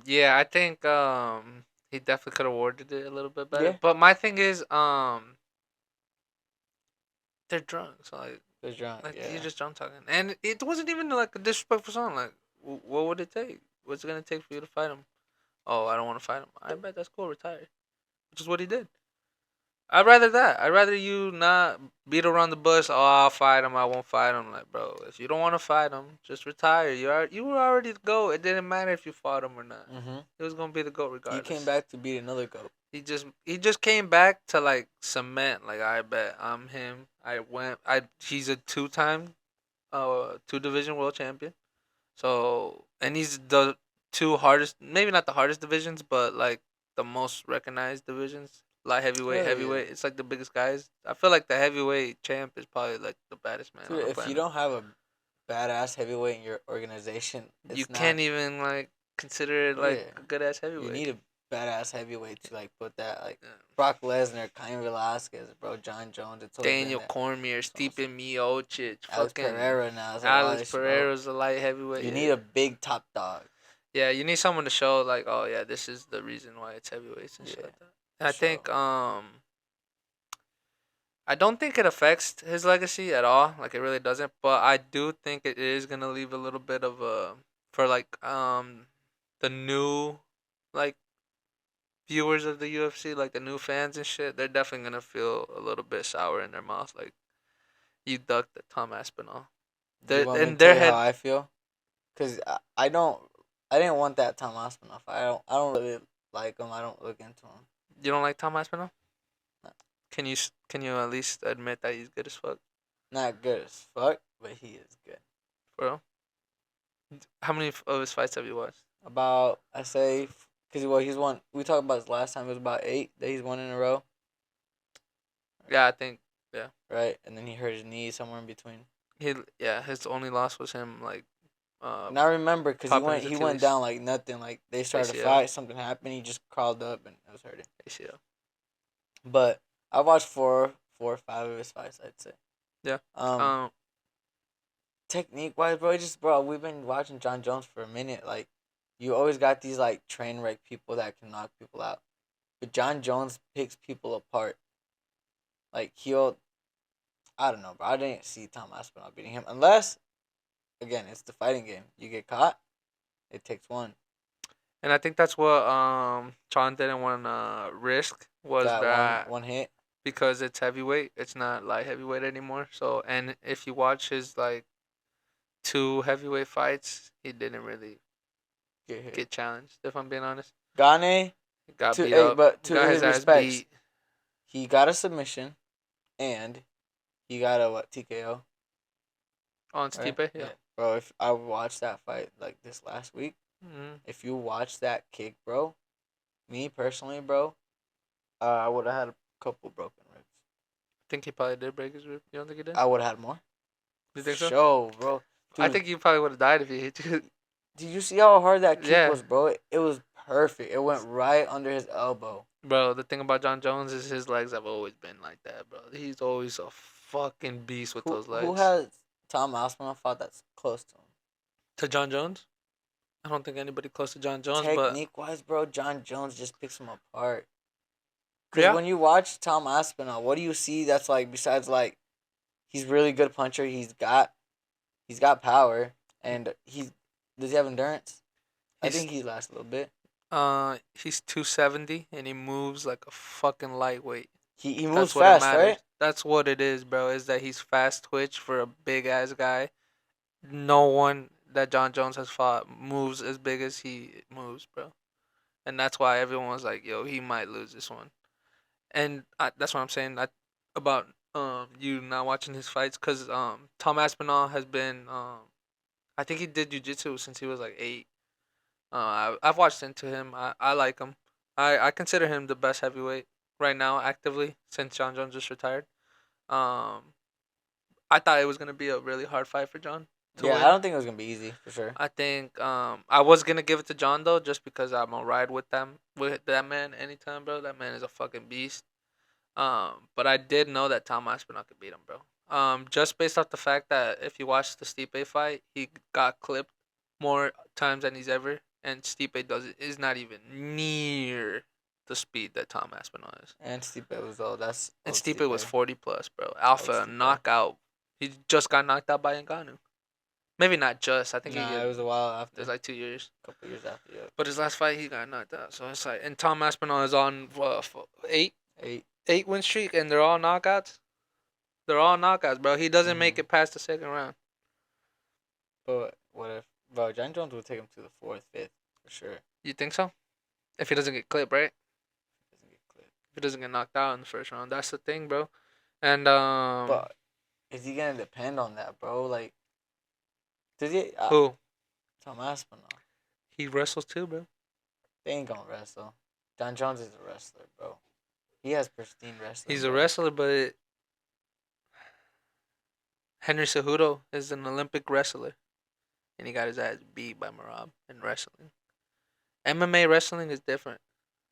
Yeah, I think he definitely could have worded it a little bit better. Yeah. But my thing is they're drunk, so They're drunk. like Yeah. you're just drunk talking, and it wasn't even like a disrespectful song. Like, what would it take? What's it gonna take for you to fight him? Oh, I don't want to fight him. I bet that's cool. Retire, which is what he did. I'd rather that. I'd rather you not beat around the bush. Oh, I'll fight him. I won't fight him. Like, bro, if you don't want to fight him, just retire. You were already the GOAT. It didn't matter if you fought him or not. Mm-hmm. He was gonna be the GOAT regardless. He came back to beat another GOAT. He just came back to like cement. Like, I bet I'm him. He's a 2-time, 2-division world champion. So, and he's the 2 hardest, maybe not the hardest divisions, but like the most recognized divisions. Light heavyweight, heavyweight. It's like the biggest guys. I feel like the heavyweight champ is probably like the baddest man. Dude, on the if planet. you don't have a badass heavyweight in your organization, you can't even like consider it like a good ass heavyweight. You need a badass heavyweight to like put that like Brock Lesnar, Cain Velasquez, bro, John Jones, it's Daniel Cormier, Stipe Miocic, Alex Pereira now. Alex Pereira's a light heavyweight. You need a big top dog. Yeah, you need someone to show like, oh yeah, this is the reason why it's heavyweights and shit like that. I think I don't think it affects his legacy at all. Like, it really doesn't. But I do think it is gonna leave a little bit of a for like the new like viewers of the UFC, like the new fans and shit. They're definitely gonna feel a little bit sour in their mouth. Like, you ducked the Tom Aspinall. You want me to tell you how I feel? Cause I didn't want that Tom Aspinall fight. I don't really like him. I don't look into him. You don't like Tom Aspinall? No. Can you at least admit that he's good as fuck? Not good as fuck, but he is good. Bro, how many of his fights have you watched? About, I say, because he's won. We talked about his last time. It was about 8 that he's won in a row. Yeah, I think. Yeah. Right, and then he hurt his knee somewhere in between. His only loss was him like. And I remember because he went down like nothing. Like, they started to fight, something happened, he just crawled up and it was hurting. ACL. But I watched 4 or 5 of his fights, I'd say. Yeah. Technique wise, bro, we've been watching John Jones for a minute. Like, you always got these like train wreck people that can knock people out, but John Jones picks people apart. Like, I don't know, bro. I didn't see Tom Aspinall beating him unless. Again, it's the fighting game. You get caught, it takes one. And I think that's what John didn't want to risk was that one hit. because it's heavyweight. It's not light heavyweight anymore. So, and if you watch his like 2 heavyweight fights, he didn't really get challenged. If I'm being honest, Gane, he got beat hey, up. but to Got his his ass respects, beat. he got a submission, and he got a TKO. On Right? Stipe, yeah. Bro, if I watched that fight like this last week, if you watch that kick, bro, me personally, bro, I would have had a couple broken ribs. I think he probably did break his rib. You don't think he did? I would have had more. You think so? Sure, bro. Dude, I think you probably would have died if he hit you. Did you see how hard that kick Yeah. was, bro? It was perfect. It went right under his elbow. Bro, the thing about John Jones is his legs have always been like that, bro. He's always a fucking beast with those legs. Who has Tom Aspinall fought that's close to him? To John Jones? I don't think anybody close to John Jones, Technique-wise, bro, John Jones just picks him apart. Because Yeah. when you watch Tom Aspinall, what do you see that's like, besides like, he's really good puncher, he's got power, and does he have endurance? I think he lasts a little bit. He's 270 and he moves like a fucking lightweight. He moves That's what it fast, matters. right? That's what it is, bro. Is that he's fast twitch for a big ass guy. No one that John Jones has fought moves as big as he moves, bro. And that's why everyone was like, "Yo, he might lose this one." And that's what I'm saying about you not watching his fights, cause Tom Aspinall has been I think he did jiu-jitsu since he was like 8. I've watched into him. I like him. I consider him the best heavyweight right now actively since John Jones just retired. I thought it was gonna be a really hard fight for John to win. I don't think it was gonna be easy for sure. I think I was gonna give it to John though, just because I'm gonna ride with that man anytime, bro. That man is a fucking beast. But I did know that Tom Aspinall could beat him, bro. Just based off the fact that if you watch the Stipe fight, he got clipped more times than he's ever, and Stipe is not even near the speed that Tom Aspinall is. And Stipe was old. And Stipe was 40 plus, bro. Alpha knockout. He just got knocked out by Ngannou. Maybe not just. I think it was a while after. It was like 2 years. A couple years after, yeah. But his last fight, he got knocked out. So it's like, and Tom Aspinall is on 8 win streak, and they're all knockouts. They're all knockouts, bro. He doesn't make it past the second round. But what if, bro? John Jones will take him to the 4th, 5th for sure. You think so? If he doesn't get clipped, right? If he doesn't get knocked out in the first round, that's the thing, bro. And but is he gonna depend on that, bro? Like, does he? Who? Tom Aspinall. He wrestles too, bro. They ain't gonna wrestle. John Jones is a wrestler, bro. He has pristine wrestling. He's a wrestler, but Henry Cejudo is an Olympic wrestler, and he got his ass beat by Merab in wrestling. MMA wrestling is different.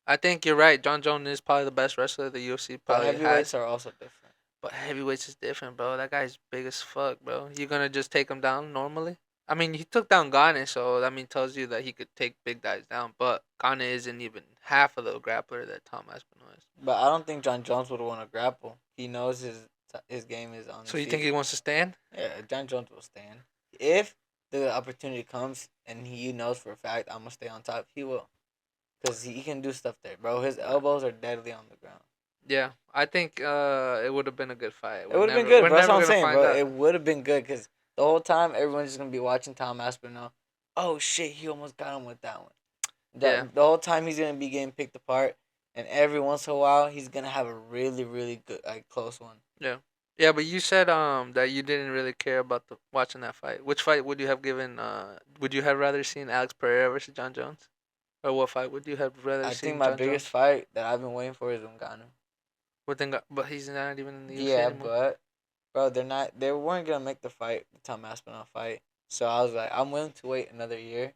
I think you're right. John Jones is probably the best wrestler the UFC But probably heavyweights has. are also different. But heavyweights is different, bro. That guy's big as fuck, bro. You gonna just take him down normally? I mean, he took down Gane, so that tells you that he could take big guys down. But Gane isn't even half of the grappler that Tom Aspinall is. But I don't think John Jones would want to grapple. He knows his game is on. So you think he wants to stand? Yeah, John Jones will stand. If the opportunity comes and he knows for a fact I'm gonna stay on top, he will. Cause he can do stuff there, bro. His elbows are deadly on the ground. Yeah, I think it would have been a good fight. It would have been good, bro. That's what I'm saying, bro. It would have been good because the whole time everyone's just gonna be watching Tom Aspinall. Oh shit, he almost got him with that one. The whole time he's gonna be getting picked apart, and every once in a while he's gonna have a really, really good, like close one. Yeah, but you said that you didn't really care about watching that fight. Which fight would you have given? Would you have rather seen Alex Pereira versus John Jones, or what fight would you have rather seen? I think my biggest fight that I've been waiting for is Ngannou. But he's not even in the UFC Yeah, anymore. but bro, they weren't gonna make the fight, the Tom Aspinall fight. So I was like, I'm willing to wait another year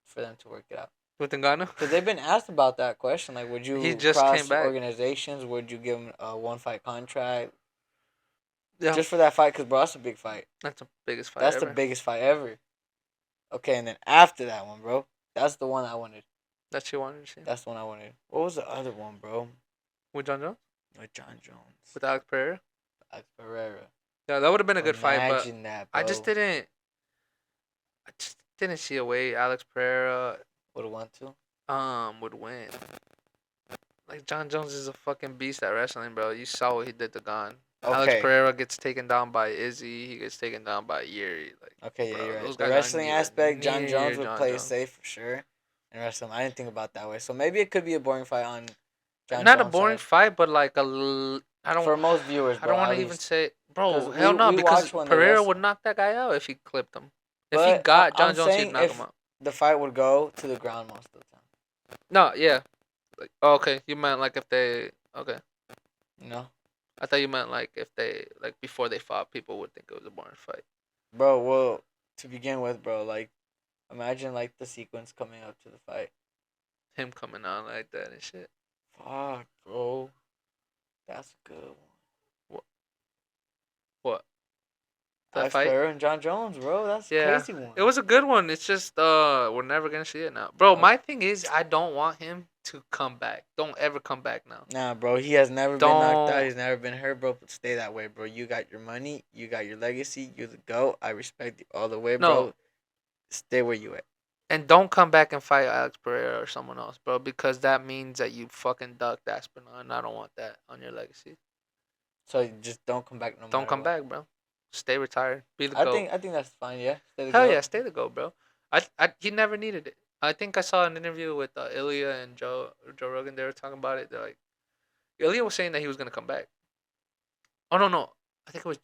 for them to work it out. With Ngannou? Because they've been asked about that question, like, would you just cross came back. organizations? Would you give him a 1-fight contract? Yeah. Just for that fight, because bro, that's the big fight. That's the biggest fight. That's the biggest fight ever. Okay, and then after that one, bro, that's the one I wanted. That you wanted to see? That's the one I wanted. What was the other one, bro? With John Jones? With John Jones. With Alex Pereira? Alex Pereira. Yeah, that would have been a good fight, but Imagine that, bro. I just didn't see a way Alex Pereira would have won too. would win. Like John Jones is a fucking beast at wrestling, bro. You saw what he did to Gon. Alex Okay. Pereira gets taken down by Izzy. He gets taken down by Yuri. Like, Okay, yeah, bro, you're right. those The guys are wrestling neither aspect, John near Jones would John play it Jones. safe for sure. And wrestling, I didn't think about that way. So maybe it could be a boring fight on John Not a Jones' boring side. fight, but like I don't. For most viewers, I bro, don't want at to even least. say, 'Cause bro. Hell no, we because watch when they Pereira wrestle. would knock that guy out if he clipped him. If he But got John I'm Jones, he'd saying knock him if out. the fight would go to the ground most of the time. No, yeah. Like, okay, you meant like if they. Okay, You know? I thought you meant like if they like before they fought, people would think it was a boring fight. Bro, well, to begin with, bro, like, imagine, like, the sequence coming up to the fight. Him coming out like that and shit. Fuck, bro. That's a good one. What? That Alex fight? Pereira and John Jones, bro. That's a Yeah, crazy one. it was a good one. It's just we're never gonna see it now, bro. My thing is, I don't want him to come back. Don't ever come back now. Nah, bro. He has never been knocked out. Don't- He's never been hurt, bro. But stay that way, bro. You got your money. You got your legacy. You're the GOAT. I respect you all the way, bro. No. Stay where you at. And don't come back and fight Alex Pereira or someone else, bro, because that means that you fucking ducked Aspinall, and I don't want that on your legacy. So you just don't come back no matter Don't come what. back, bro. Stay retired. Be the I GOAT. think that's fine. Yeah. Stay the Hell GOAT. yeah, stay the GOAT, bro. He never needed it. I think I saw an interview with Ilya and Joe Rogan. They were talking about it. They're like, Ilya was saying that he was gonna come back. Oh no. I think it was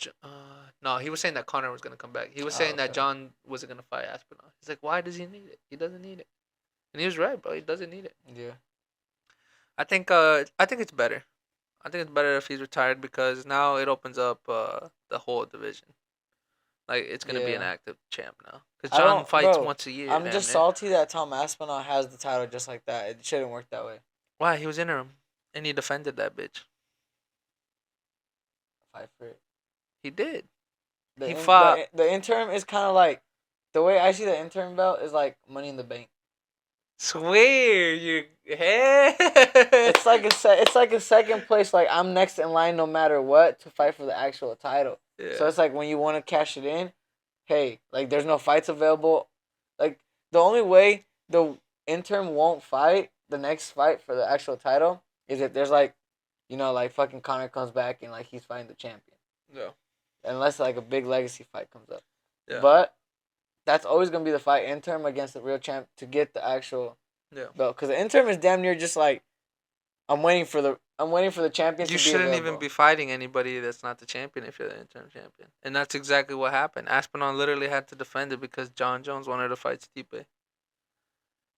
no. He was saying that Connor was gonna come back. He was saying that okay. John wasn't gonna fight Aspinall. He's like, why does he need it? He doesn't need it. And he was right, bro. He doesn't need it. Yeah. I think it's better. I think it's better if he's retired because now it opens up the whole division. Like it's gonna be an Yeah. active champ now. Cause I John don't- fights bro, once a year. I'm damn just near. salty that Tom Aspinall has the title just like that. It shouldn't work that way. Why? He was interim, and he defended that bitch. Fight for it. He did. The He in- fought- The interim is kind of like the way I see the interim belt is like Money in the Bank. Swear you. Hey. It's like a second place. Like I'm next in line no matter what to fight for the actual title. Yeah. So it's like when you want to cash it in, hey, like there's no fights available. Like the only way the interim won't fight the next fight for the actual title is if there's like, like fucking Connor comes back and like he's fighting the champion. Yeah. Unless like a big legacy fight comes up. Yeah. But that's always gonna be the fight interim against the real champ to get the actual belt. Because the interim is damn near just like I'm waiting for the champion. You to shouldn't be even be fighting anybody that's not the champion if you're the interim champion. And that's exactly what happened. Aspinall literally had to defend it because John Jones wanted to fight Stipe.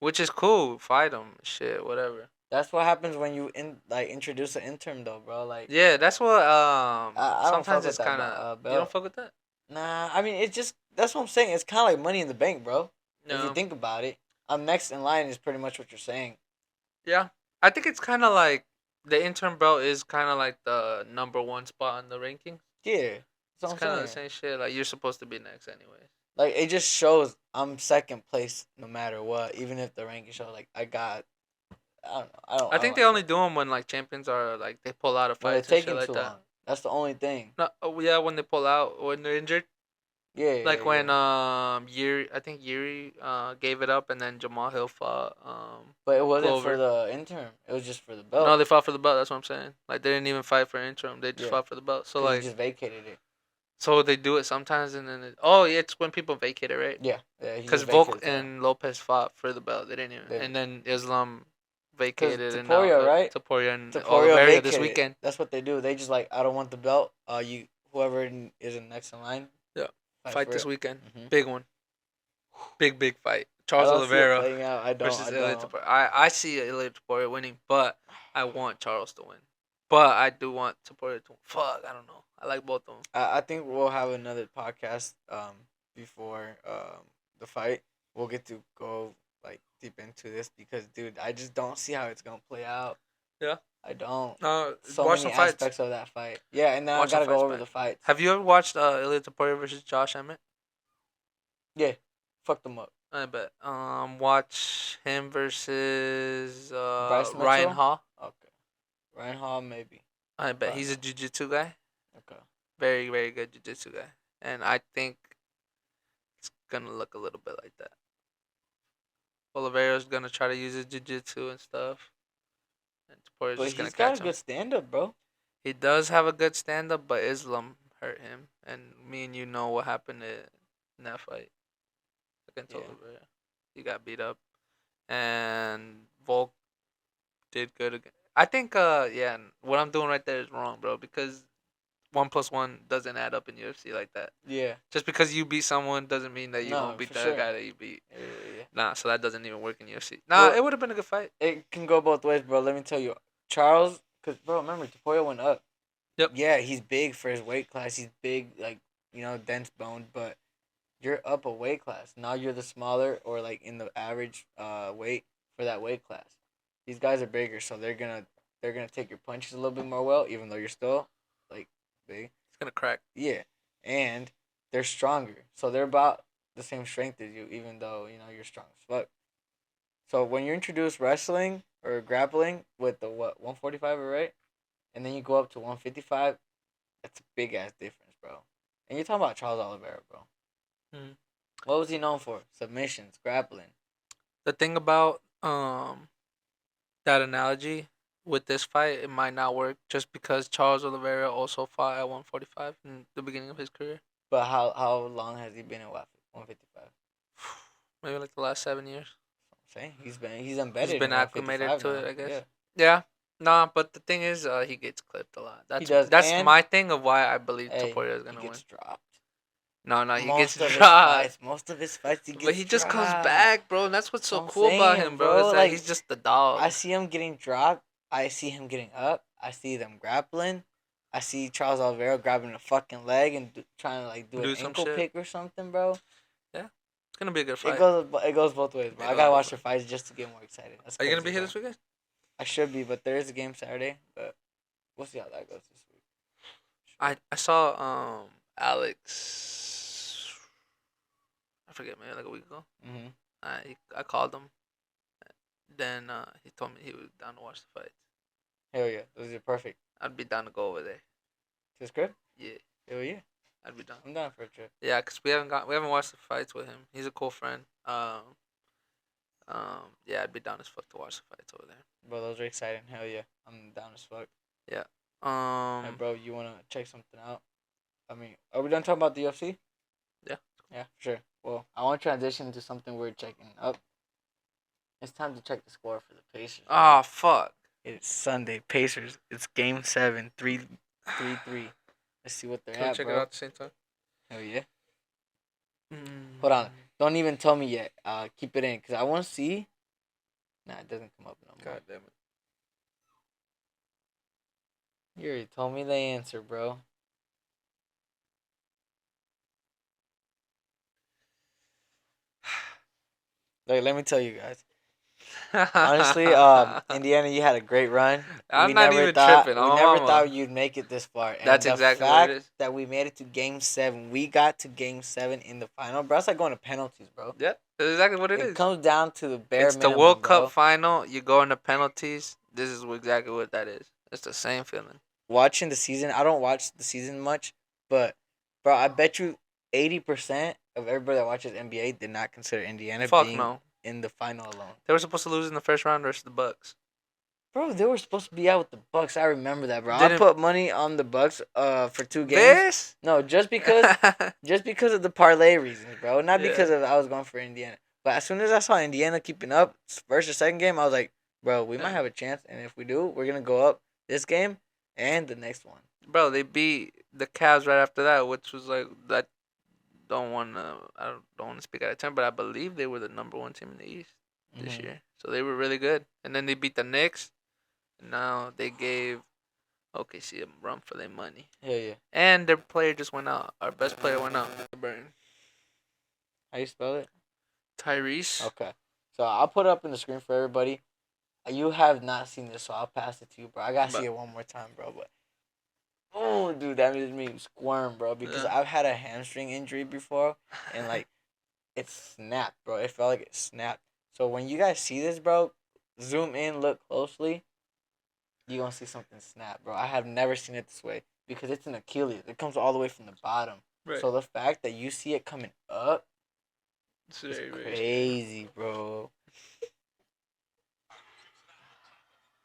Which is cool. Fight him. Shit, whatever. That's what happens when you introduce an interim though, bro. Like Yeah, that's what I don't fuck sometimes with it's that kind of belt. you don't fuck with that? Nah, I mean it's just that's what I'm saying. It's kind of like Money in the Bank, bro. If No. you think about it, I'm next in line is pretty much what you're saying. Yeah. I think it's kind of like the interim belt is kind of like the number 1 spot on the ranking. Yeah, It's that's what I'm kind of the saying. same shit. Like you're supposed to be next anyway. Like it just shows I'm second place no matter what, even if the ranking show like I got. I don't know. I think they only do them when like champions are like they pull out of when they're fights and shit taking like too that. long. That's the only thing. No, yeah, when they pull out when they're injured. Yeah. Like yeah, when yeah. Yuri, I think Yuri gave it up, and then Jamal Hill fought But it wasn't Glover. for the interim. It was just for the belt. No, they fought for the belt. That's what I'm saying. Like they didn't even fight for interim. They just Yeah. fought for the belt. So 'Cause he like, just vacated it. so they do it sometimes, and then it's when people vacate it, right? Yeah. he Because just Volk vacated it. and Lopez fought for the belt. They didn't even, They- and then Islam vacated and Taporia, right? Taporia and Taporia Oliveira this vacated. weekend. That's what they do. They just like I don't want the belt. Whoever is in next in line. Yeah. Fight Fight for this it. weekend. Mhm. Big one. Big fight. I Charles don't see it Oliveira playing out. I don't. versus I Ilya don't. Taporia. I see Ilya Taporia winning, but I want Charles to win. But I do want Taporia to win. Fuck, I don't know. I like both of them. I think we'll have another podcast before the fight. We'll get to go like deep into this because dude, I just don't see how it's gonna play out. Yeah. I don't. So Watch many some fights. aspects of that fight. Yeah, and then Watch I some gotta go fights, over man. the fights. Have you ever watched Ilya Taporia versus Josh Emmett? Yeah, fuck them up. I bet. Watch him versus Bryce Ryan Mitchell? Hall. Okay, Ryan Hall maybe. I bet Right. he's a jiu-jitsu guy. Okay. Very, very good jiu-jitsu guy. And I think it's gonna look a little bit like that. Oliveira's gonna try to use his jiu-jitsu and stuff. and Tapore's But just gonna he's got catch a him. good stand up, bro. He does have a good stand up, but Islam hurt him, and me and you know what happened in that fight against Yeah. Oliveira. He got beat up, and Volk did good again. I think what I'm doing right there is wrong, bro, because 1+1 doesn't add up in UFC like that. Yeah. Just because you beat someone doesn't mean that you No, won't beat for the sure. guy that you beat. Yeah. Nah, so that doesn't even work in UFC. Nah, Well, it would have been a good fight. It can go both ways, bro. Let me tell you. Charles, because, bro, remember, Tapoya went up. Yep. Yeah, he's big for his weight class. He's big, like, dense boned, but you're up a weight class. Now you're the smaller or, like, in the average weight for that weight class. These guys are bigger, so they're gonna take your punches a little bit more well, even though you're still, like, big. It's gonna crack. Yeah, and they're stronger, so they're about the same strength as you, even though you're strong as fuck. So when you introduce wrestling or grappling with the 145, right, and then you go up to 155, that's a big ass difference, bro. And you're talking about Charles Oliveira, bro. Mhm. What was he known for? Submissions, grappling. The thing about that analogy with this fight, it might not work just because Charles Oliveira also fought at 145 in the beginning of his career. But how long has he been at 155? Maybe like the last 7 years. I'm saying he's embedded. He's been in acclimated to 155 it, now. I guess. Yeah. Yeah. Nah, but the thing is, he gets clipped a lot. He does, That's and- my thing of why I believe Hey, Taporia is he gonna win. gets dropped. No, he Most gets of dropped. Most of his fights, he gets But he just comes dropped. back, bro, and that's what's so I'm cool about saying, him, bro. bro, Is that like, he's just the dog. I see him getting dropped. I see him getting up. I see them grappling. I see Charles Oliveira grabbing a fucking leg and trying to like do Do an some ankle shit. pick or something, bro. It's gonna be a good fight. It goes both ways, bro. It I goes gotta both watch the ways. fights just to get more excited. That's Are you gonna crazy, be here bro. this weekend? I should be, but there is a game Saturday. But we'll see how that goes this week. I saw Alex. I forget, maybe like a week ago. Mhm. I called him. Then he told me he was down to watch the fight. Hell yeah, those are perfect. I'd be down to go over there. To his crib? Yeah, Hell yeah, I'd be down. I'm down for a trip. Yeah, cause we haven't watched the fights with him. He's a cool friend. Yeah, I'd be down as fuck to watch the fights over there. Bro, those are exciting. Hell yeah, I'm down as fuck. Hey, bro, you wanna check something out? I mean, are we done talking about the UFC? Yeah. Yeah, for sure. Well, I want to transition to something we're checking up. It's time to check the score for the Pacers. Oh fuck. It's Sunday. Pacers. It's Game 7, 3-3. Let's see what they're Can we at, check bro. it out at the same time? Hell yeah. Hold on. Don't even tell me yet. Keep it in, because I want to see. Nah, it doesn't come up no more. God damn it. You already told me the answer, bro. Like, let me tell you guys. Honestly, Indiana, you had a great run. I'm we not never even thought, tripping. We I'm never mama. thought you'd make it this far. And That's the exactly fact what it is. that we made it to Game 7, we got to Game 7 in the final, bro. It's like going to penalties, bro. Yeah, that's exactly what it is. It comes down to the bare It's minimum, the World bro. Cup final. You go into penalties. This is exactly what that is. It's the same feeling. Watching the season, I don't watch the season much, but, bro, I bet you 80% of everybody that watches NBA did not consider Indiana Fuck being no. in the final alone. They were supposed to lose in the first round versus the Bucks. Bro, they were supposed to be out with the Bucks. I remember that, bro. I Didn't- put money on the Bucks for 2 games. This? No, just because of the parlay reasons, bro. Not Yeah. because of I was going for Indiana. But as soon as I saw Indiana keeping up first or second game, I was like, bro, we might have a chance. And if we do, we're gonna go up this game and the next one. Bro, they beat the Cavs right after that, which was like I don't want to speak out of turn, but I believe they were the number 1 team in the East this Mhm. year. So they were really good. And then they beat the Knicks. And now they gave OKC a run for their money. Hell yeah. And their player just went out. Our best player went out. Burn. How you spell it? Tyrese. Okay. So I'll put it up in the screen for everybody. You have not seen this, so I'll pass it to you, bro. I gotta see it one more time, bro. But oh, dude, that made me squirm, bro. Because Yeah. I've had a hamstring injury before, and like it snapped, bro. It felt like it snapped. So when you guys see this, bro, zoom in, look closely. You gonna see something snap, bro. I have never seen it this way because it's an Achilles. It comes all the way from the bottom. Right. So the fact that you see it coming up It's is very, very crazy, bro.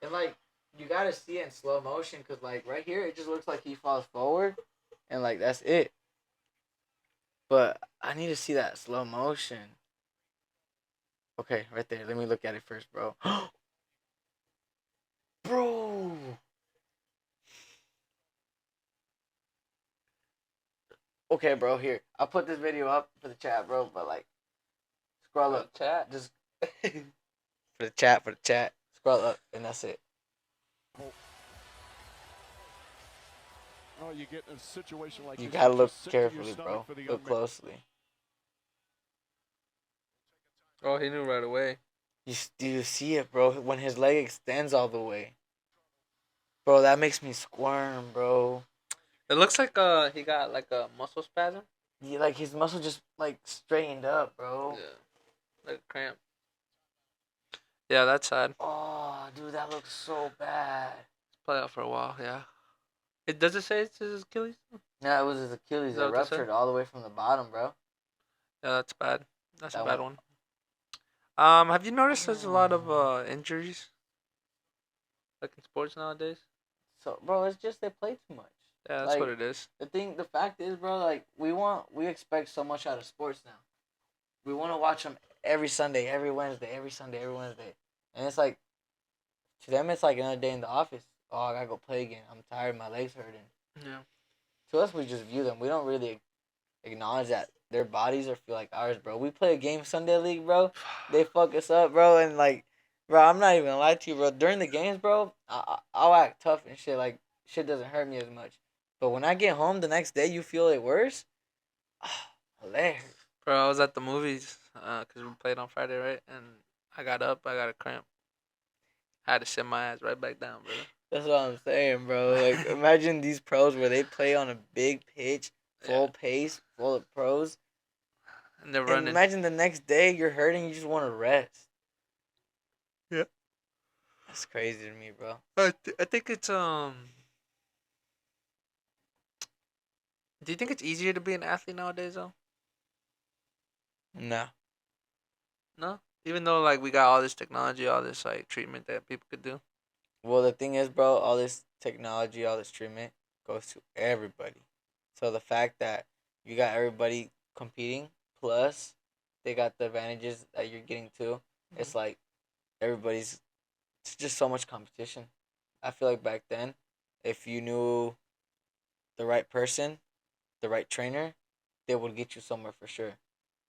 And like you gotta see it in slow motion because, like, right here, it just looks like he falls forward, and like that's it. But I need to see that slow motion. Okay, right there. Let me look at it first, bro. Bro. Okay, bro. Here, I'll put this video up for the chat, bro. But like, scroll up, Chat. just for the chat. Scroll up, and that's it. Oh, you get in a situation like You this, gotta you're look just sick to your carefully, stomach bro. for the young Look man. closely. Oh, he knew right away. You see it, bro? When his leg extends all the way, bro. That makes me squirm, bro. It looks like he got like a muscle spasm. Yeah, like his muscle just like straightened up, bro. Yeah, like a cramp. Yeah, that's sad. Oh, dude, that looks so bad. Play out for a while. Yeah. It does it say it's his Achilles? No, it was his Achilles. Is It that what they said? ruptured all the way from the bottom, bro. Yeah, that's bad. That's a That bad one. one. Have you noticed there's a lot of injuries, like in sports nowadays? So, bro, it's just they play too much. Yeah, that's Like, what it is. The fact is, bro, like we expect so much out of sports now. We want to watch them every Sunday, every Wednesday, every Sunday, every Wednesday, and it's like to them, it's like another day in the office. Oh, I gotta go play again. I'm tired. My legs hurting. Yeah. To us, we just view them. We don't really acknowledge that their bodies are feel like ours, bro. We play a game Sunday league, bro. They fuck us up, bro, and like, bro, I'm not even gonna lie to you, bro. During the games, bro, I'll act tough and shit. Like, shit doesn't hurt me as much. But when I get home the next day, you feel it worse. Hilarious. Bro, I was at the movies because we played on Friday, right? And I got up, I got a cramp. I had to sit my ass right back down, bro. That's what I'm saying, bro. Like, imagine these pros where they play on a big pitch, full pace, full of pros. And they're And running. imagine the next day you're hurting, you just want to rest. Yeah. That's crazy to me, bro. I think it's Do you think it's easier to be an athlete nowadays, though? No. No? Even though, like, we got all this technology, all this, like, treatment that people could do? Well, the thing is, bro, all this technology, all this treatment goes to everybody. So the fact that you got everybody competing, plus they got the advantages that you're getting too, it's like it's just so much competition. I feel like back then, if you knew the right person, the right trainer, they would get you somewhere for sure.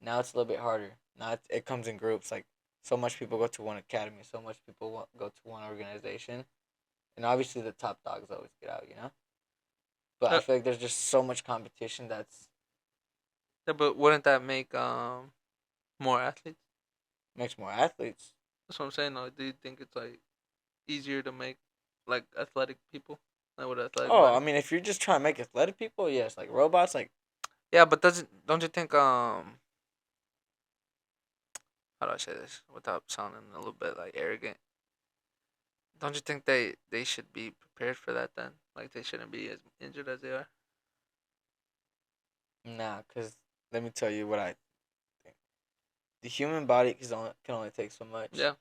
Now it's a little bit harder. Now it comes in groups. Like, so much people go to one academy, so much people go to one organization, and obviously the top dogs always get out, you know. But I feel like there's just so much competition that's Yeah, but wouldn't that make more athletes? makes more athletes. That's what I'm saying, though. Do you think it's, like, easier to make, like, athletic people? Like, with athletic Oh, body? I mean, if you're just trying to make athletic people, yes, like robots, like Yeah, but don't you think, how do I say this without sounding a little bit, like, arrogant? Don't you think they should be prepared for that then? Like, they shouldn't be as injured as they are? nah. Cause let me tell you what I think. The human body can only take so much. Yeah.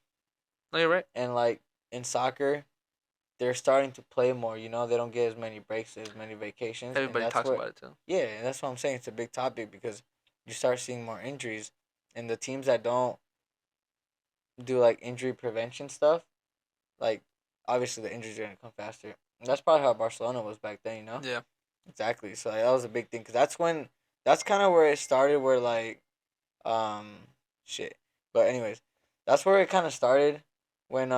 No, you're right. And like in soccer, they're starting to play more. You know, they don't get as many breaks, as many vacations. and Everybody that's talks what- about it, too. Yeah, and that's what I'm saying. It's a big topic because you start seeing more injuries, and the teams that don't do like injury prevention stuff, like obviously the injuries are gonna come faster. And that's probably how Barcelona was back then. You know. Yeah. Exactly. So like, that was a big thing because that's kind of where it started. Where like, shit. But anyways, that's where it kind of started when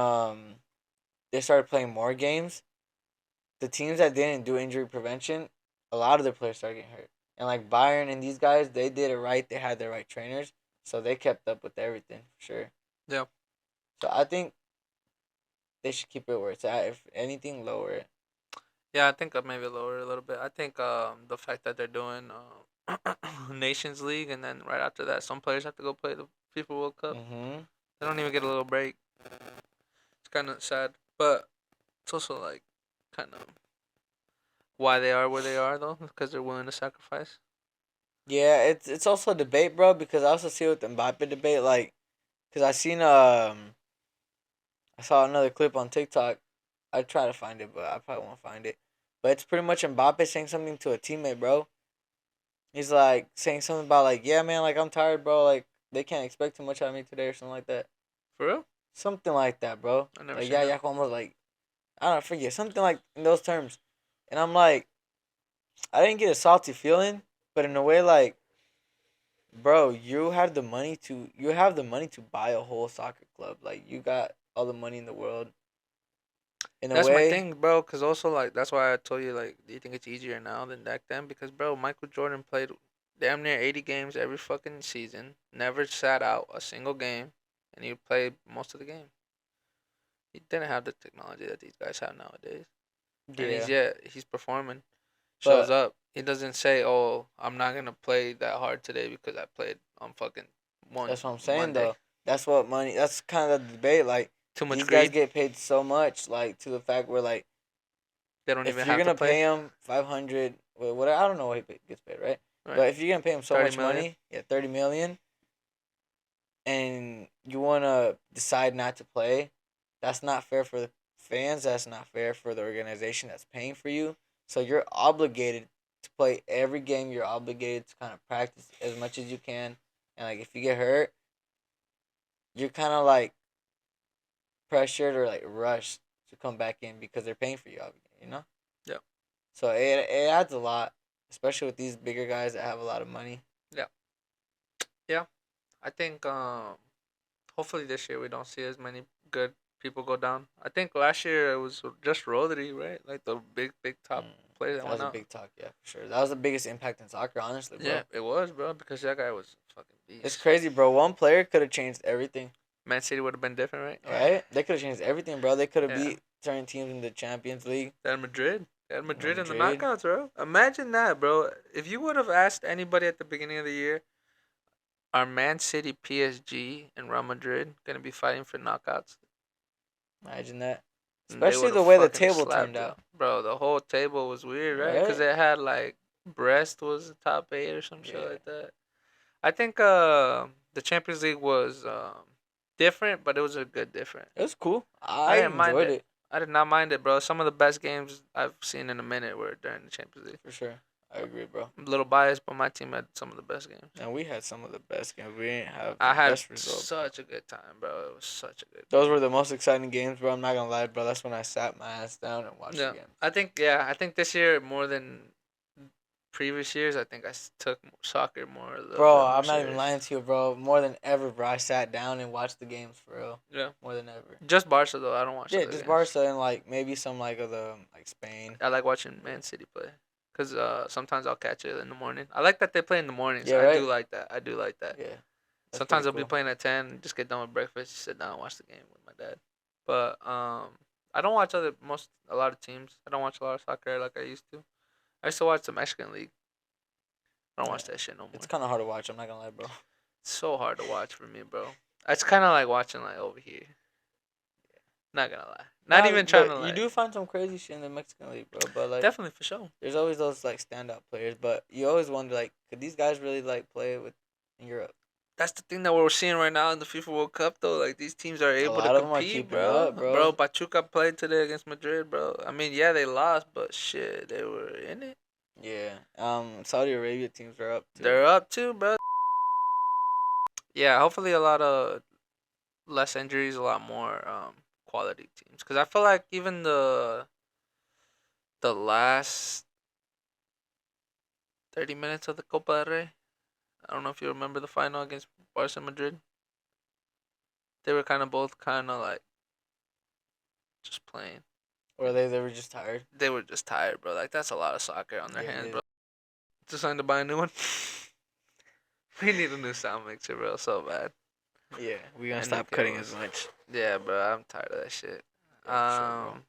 they started playing more games. The teams that didn't do injury prevention, a lot of their players started getting hurt. And like Bayern and these guys, they did it right. They had the right trainers, so they kept up with everything for sure. Yeah. So I think they should keep it where it's at. If anything, lower it. Yeah, I think maybe lower it a little bit. I think the fact that they're doing Nations League and then right after that, some players have to go play the FIFA World Cup. Mm-hmm. They don't even get a little break. It's kind of sad, but it's also like kind of why they are where they are though, because they're willing to sacrifice. Yeah, it's also a debate, bro. Because I also see with the Mbappe debate, like, because I saw another clip on TikTok. I try to find it, but I probably won't find it. But it's pretty much Mbappe saying something to a teammate, bro. He's like saying something about like, yeah, man, like I'm tired, bro. Like they can't expect too much out of me today or something like that. For real? Something like that, bro. I never Like seen yeah, that. yeah, almost like I don't know, forget something like in those terms. And I'm like, I didn't get a salty feeling, but in a way, like, bro, you have the money to buy a whole soccer club. Like you got all the money in the world. In a That's my way, thing, bro. Cause also like that's why I told you like, do you think it's easier now than back then? Because bro, Michael Jordan played damn near 80 games every fucking season. Never sat out a single game, and he played most of the game. He didn't have the technology that these guys have nowadays, and yeah. he's performing. Shows But up. He doesn't say, "Oh, I'm not gonna play that hard today because I played on fucking one that's what I'm saying Monday." though. That's what money. That's kind of the debate. Like Too much these guys greed. get paid so much, like to the fact where like They don't if even you're have to gonna pay play. him 500, what I don't know what gets paid, right? Right. But if you're gonna pay him so 30 much million. money, yeah, 30 million, and you wanna decide not to play, that's not fair for the fans. That's not fair for the organization that's paying for you. So you're obligated to play every game. You're obligated to kind of practice as much as you can. And like if you get hurt, you're kind of like pressured or like rushed to come back in because they're paying for you. You know. Yeah. So it adds a lot, especially with these bigger guys that have a lot of money. Yeah. I think hopefully this year we don't see as many good people go down. I think last year it was just Rodri, right? Like the big top player that That went was a out. big talk, yeah, for sure. That was the biggest impact in soccer, honestly, bro. Yeah, it was, bro, because that guy was a fucking beast. It's crazy, bro. One player could have changed everything, Man City would have been different, right? right? They could have changed everything, bro. They could have Yeah. beat certain teams in the Champions League. They had Madrid. They had Madrid in the Madrid. knockouts, bro. Imagine that, bro. If you would have asked anybody at the beginning of the year, are Man City, PSG, and Real Madrid gonna be fighting for knockouts? Imagine that. And they Especially would've the way the fucking table slapped turned you. out. Bro, the whole table was weird, right? Because Right? it had like Brest was the top 8 or some shit Yeah. like that. I think the Champions League was different, but it was a good different. It was cool. I I didn't mind enjoyed it. it. I did not mind it, bro. Some of the best games I've seen in a minute were during the Champions League. For sure. I agree, bro. I'm a little biased, but my team had some of the best games. And we had some of the best games. We didn't have the I had best results. such a good time, bro. It was such a good Those were the most exciting games, bro. I'm not gonna lie, bro. That's when I sat my ass down and watched Yeah, the game. I think this year more than previous years, I think I took soccer more. Bro, I'm not even lying to you, bro. More than ever, bro. I sat down and watched the games for real. Yeah, More than ever. just Barca though. I don't watch. Yeah, other just games. Barca and like maybe some like of the like Spain. I like watching Man City play, cause sometimes I'll catch it in the morning. I like that they play in the mornings. Yeah, I right? do like that. Yeah. That's Sometimes pretty I'll be cool. playing at 10, just get done with breakfast, sit down and watch the game with my dad. But I don't watch a lot of teams. I don't watch a lot of soccer like I used to. I used to watch the Mexican League. I don't watch that shit no more. It's kind of hard to watch. I'm not gonna lie, bro. It's so hard to watch for me, bro. It's kind of like watching like over here. Not gonna lie. Not Nah, even trying but to like. You do find some crazy shit in the Mexican league, bro. But like, Definitely for sure. there's always those like standout players. But you always wonder like, could these guys really like play with in Europe? That's the thing that we're seeing right now in the FIFA World Cup, though. Like these teams are able lot to of them are compete, keeping bro. up, bro. Pachuca played today against Madrid, bro. I mean, yeah, they lost, but shit, they were in it. Yeah. Saudi Arabia teams are up too. They're up too, bro. Yeah, hopefully a lot of less injuries, a lot more quality teams. Cause I feel like even the last 30 minutes of the Copa del Rey, I don't know if you remember the final against Barca and Madrid. They were kind of both kind of like just playing. Or they were just tired. They were just tired, bro. Like that's a lot of soccer on their Yeah, hands, yeah. bro. Deciding to buy a new one. We need a new sound mixer, bro. So bad. Yeah, we gonna And stop new cutting cables. as much. Yeah, bro. I'm tired of that shit. Yeah, for sure, bro.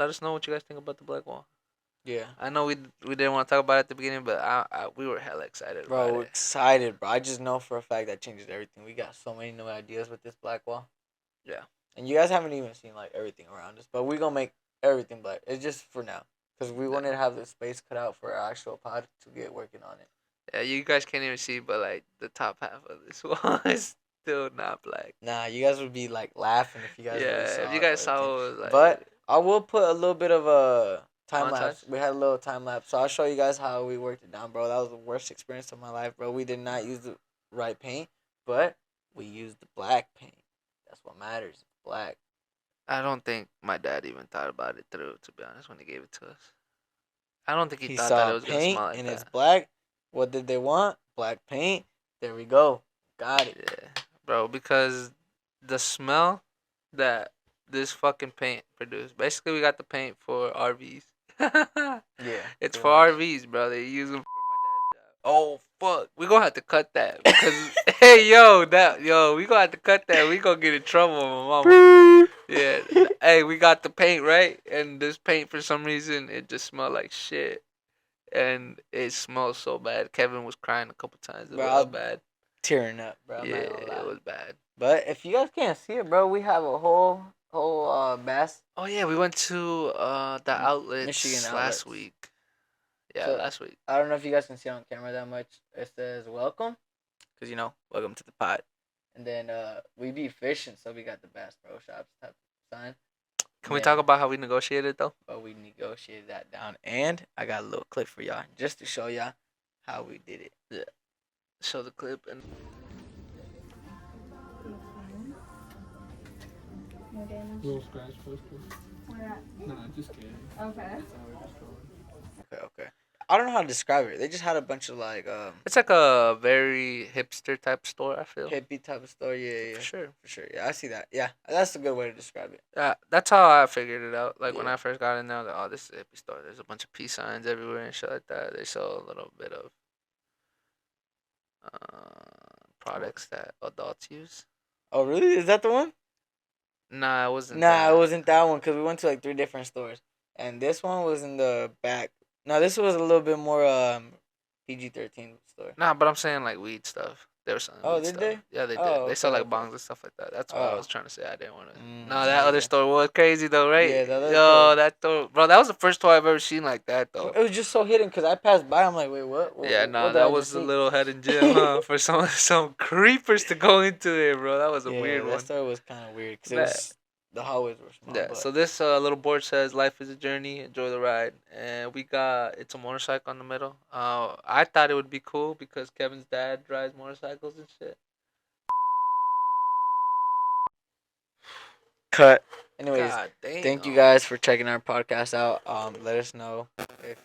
Let us know what you guys think about the Black Wall. Yeah. I know we didn't want to talk about it at the beginning, but we were hella excited Bro, about we're it. excited, bro. I just know for a fact that changes everything. We got so many new ideas with this black wall. Yeah. And you guys haven't even seen like everything around us, but we gonna make everything black. It's just for now, cause we wanted to have the space cut out for our actual pod to get working on it. Yeah, you guys can't even see, but like the top half of this wall is still not black. Nah, you guys would be like laughing if you guys really Yeah, saw if you it, guys or saw anything. it, was like, But I will put a little bit of a time lapse. Montage? We had a little time lapse, so I'll show you guys how we worked it down, bro. That was the worst experience of my life, bro. We did not use the right paint, but we used the black paint. That's what matters. Black. I don't think my dad even thought about it through, to be honest, when he gave it to us. I don't think he thought that saw it was gonna paint smell like and that. it's black. What did they want? Black paint. There we go. Got it. Yeah, bro, because the smell that this fucking paint produced. Basically, we got the paint for RVs. Yeah. It's pretty for much. RVs, bro. They use them for my dad's job. Oh fuck, we gonna have to cut that because hey we gonna have to cut that. We gonna get in trouble, with my mama. Yeah, hey, we got the paint right, and this paint for some reason it just smelled like shit, and it smells so bad. Kevin was crying a couple times Bro, about how bad. Tearing up, bro. I'm Yeah, not gonna lie. it was bad. But if you guys can't see it, bro, we have a whole bass. Oh yeah, we went to the outlets Michigan outlets. last week. Yeah, So- last week. I don't know if you guys can see on camera that much. It says welcome, cause welcome to the pod. And then we be fishing, so we got the Bass Pro Shops type of sign. Can we Yeah. talk about how we negotiated though? But we negotiated that down, and I got a little clip for y'all just to show y'all how we did it. Show the clip and Little scratch first, please. Nah, just kidding. Okay. I don't know how to describe it. They just had a bunch of like it's like a very hipster type store. I feel hippie type of store. Yeah, for for sure. Yeah, I see that. Yeah, that's a good way to describe it. That's how I figured it out. Like when Yeah. I first got in there, I was like, oh, this is a hippie store. There's a bunch of peace signs everywhere and shit like that. They sell a little bit of products that adults use. Oh, really? Is that the one? Nah, it wasn't. Nah, that. it wasn't that one because we went to like 3 different stores, and this one was in the back. No, this was a little bit more PG-13 store. Nah, but I'm saying like weed stuff. They were selling. Oh, weed did stuff. they? Yeah, they did. Oh, They sell okay, like okay. bongs and stuff like that. That's what I Oh. was trying to say. I didn't want to. Mm, No, that other yeah. store was crazy though, right? Yeah, that other Yo, store- that store, bro. That was the first store I've ever seen like that though. It was just so hidden because I passed by. I'm like, wait, what? Yeah, what nah, did I that just was a see? little hidden gem, huh? For some creepers to go into there, bro. That was a Yeah, weird that one. store was kind of weird because Nah. the hallways were small. Yeah. but- So this little board says, "Life is a journey. Enjoy the ride." And it's a motorcycle in the middle. I thought it would be cool because Kevin's dad drives motorcycles and shit. cut. Anyways, God damn. thank you guys for checking our podcast out. Let us know if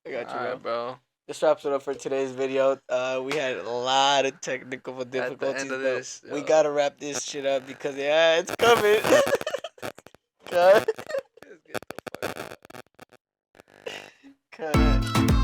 I got you, bro. Alright, bro. This wraps it up for today's video. We had a lot of technical At difficulties, the end of but this, we yo. gotta wrap this shit up because it's coming. Cut. Let's get the fuck out. Cut.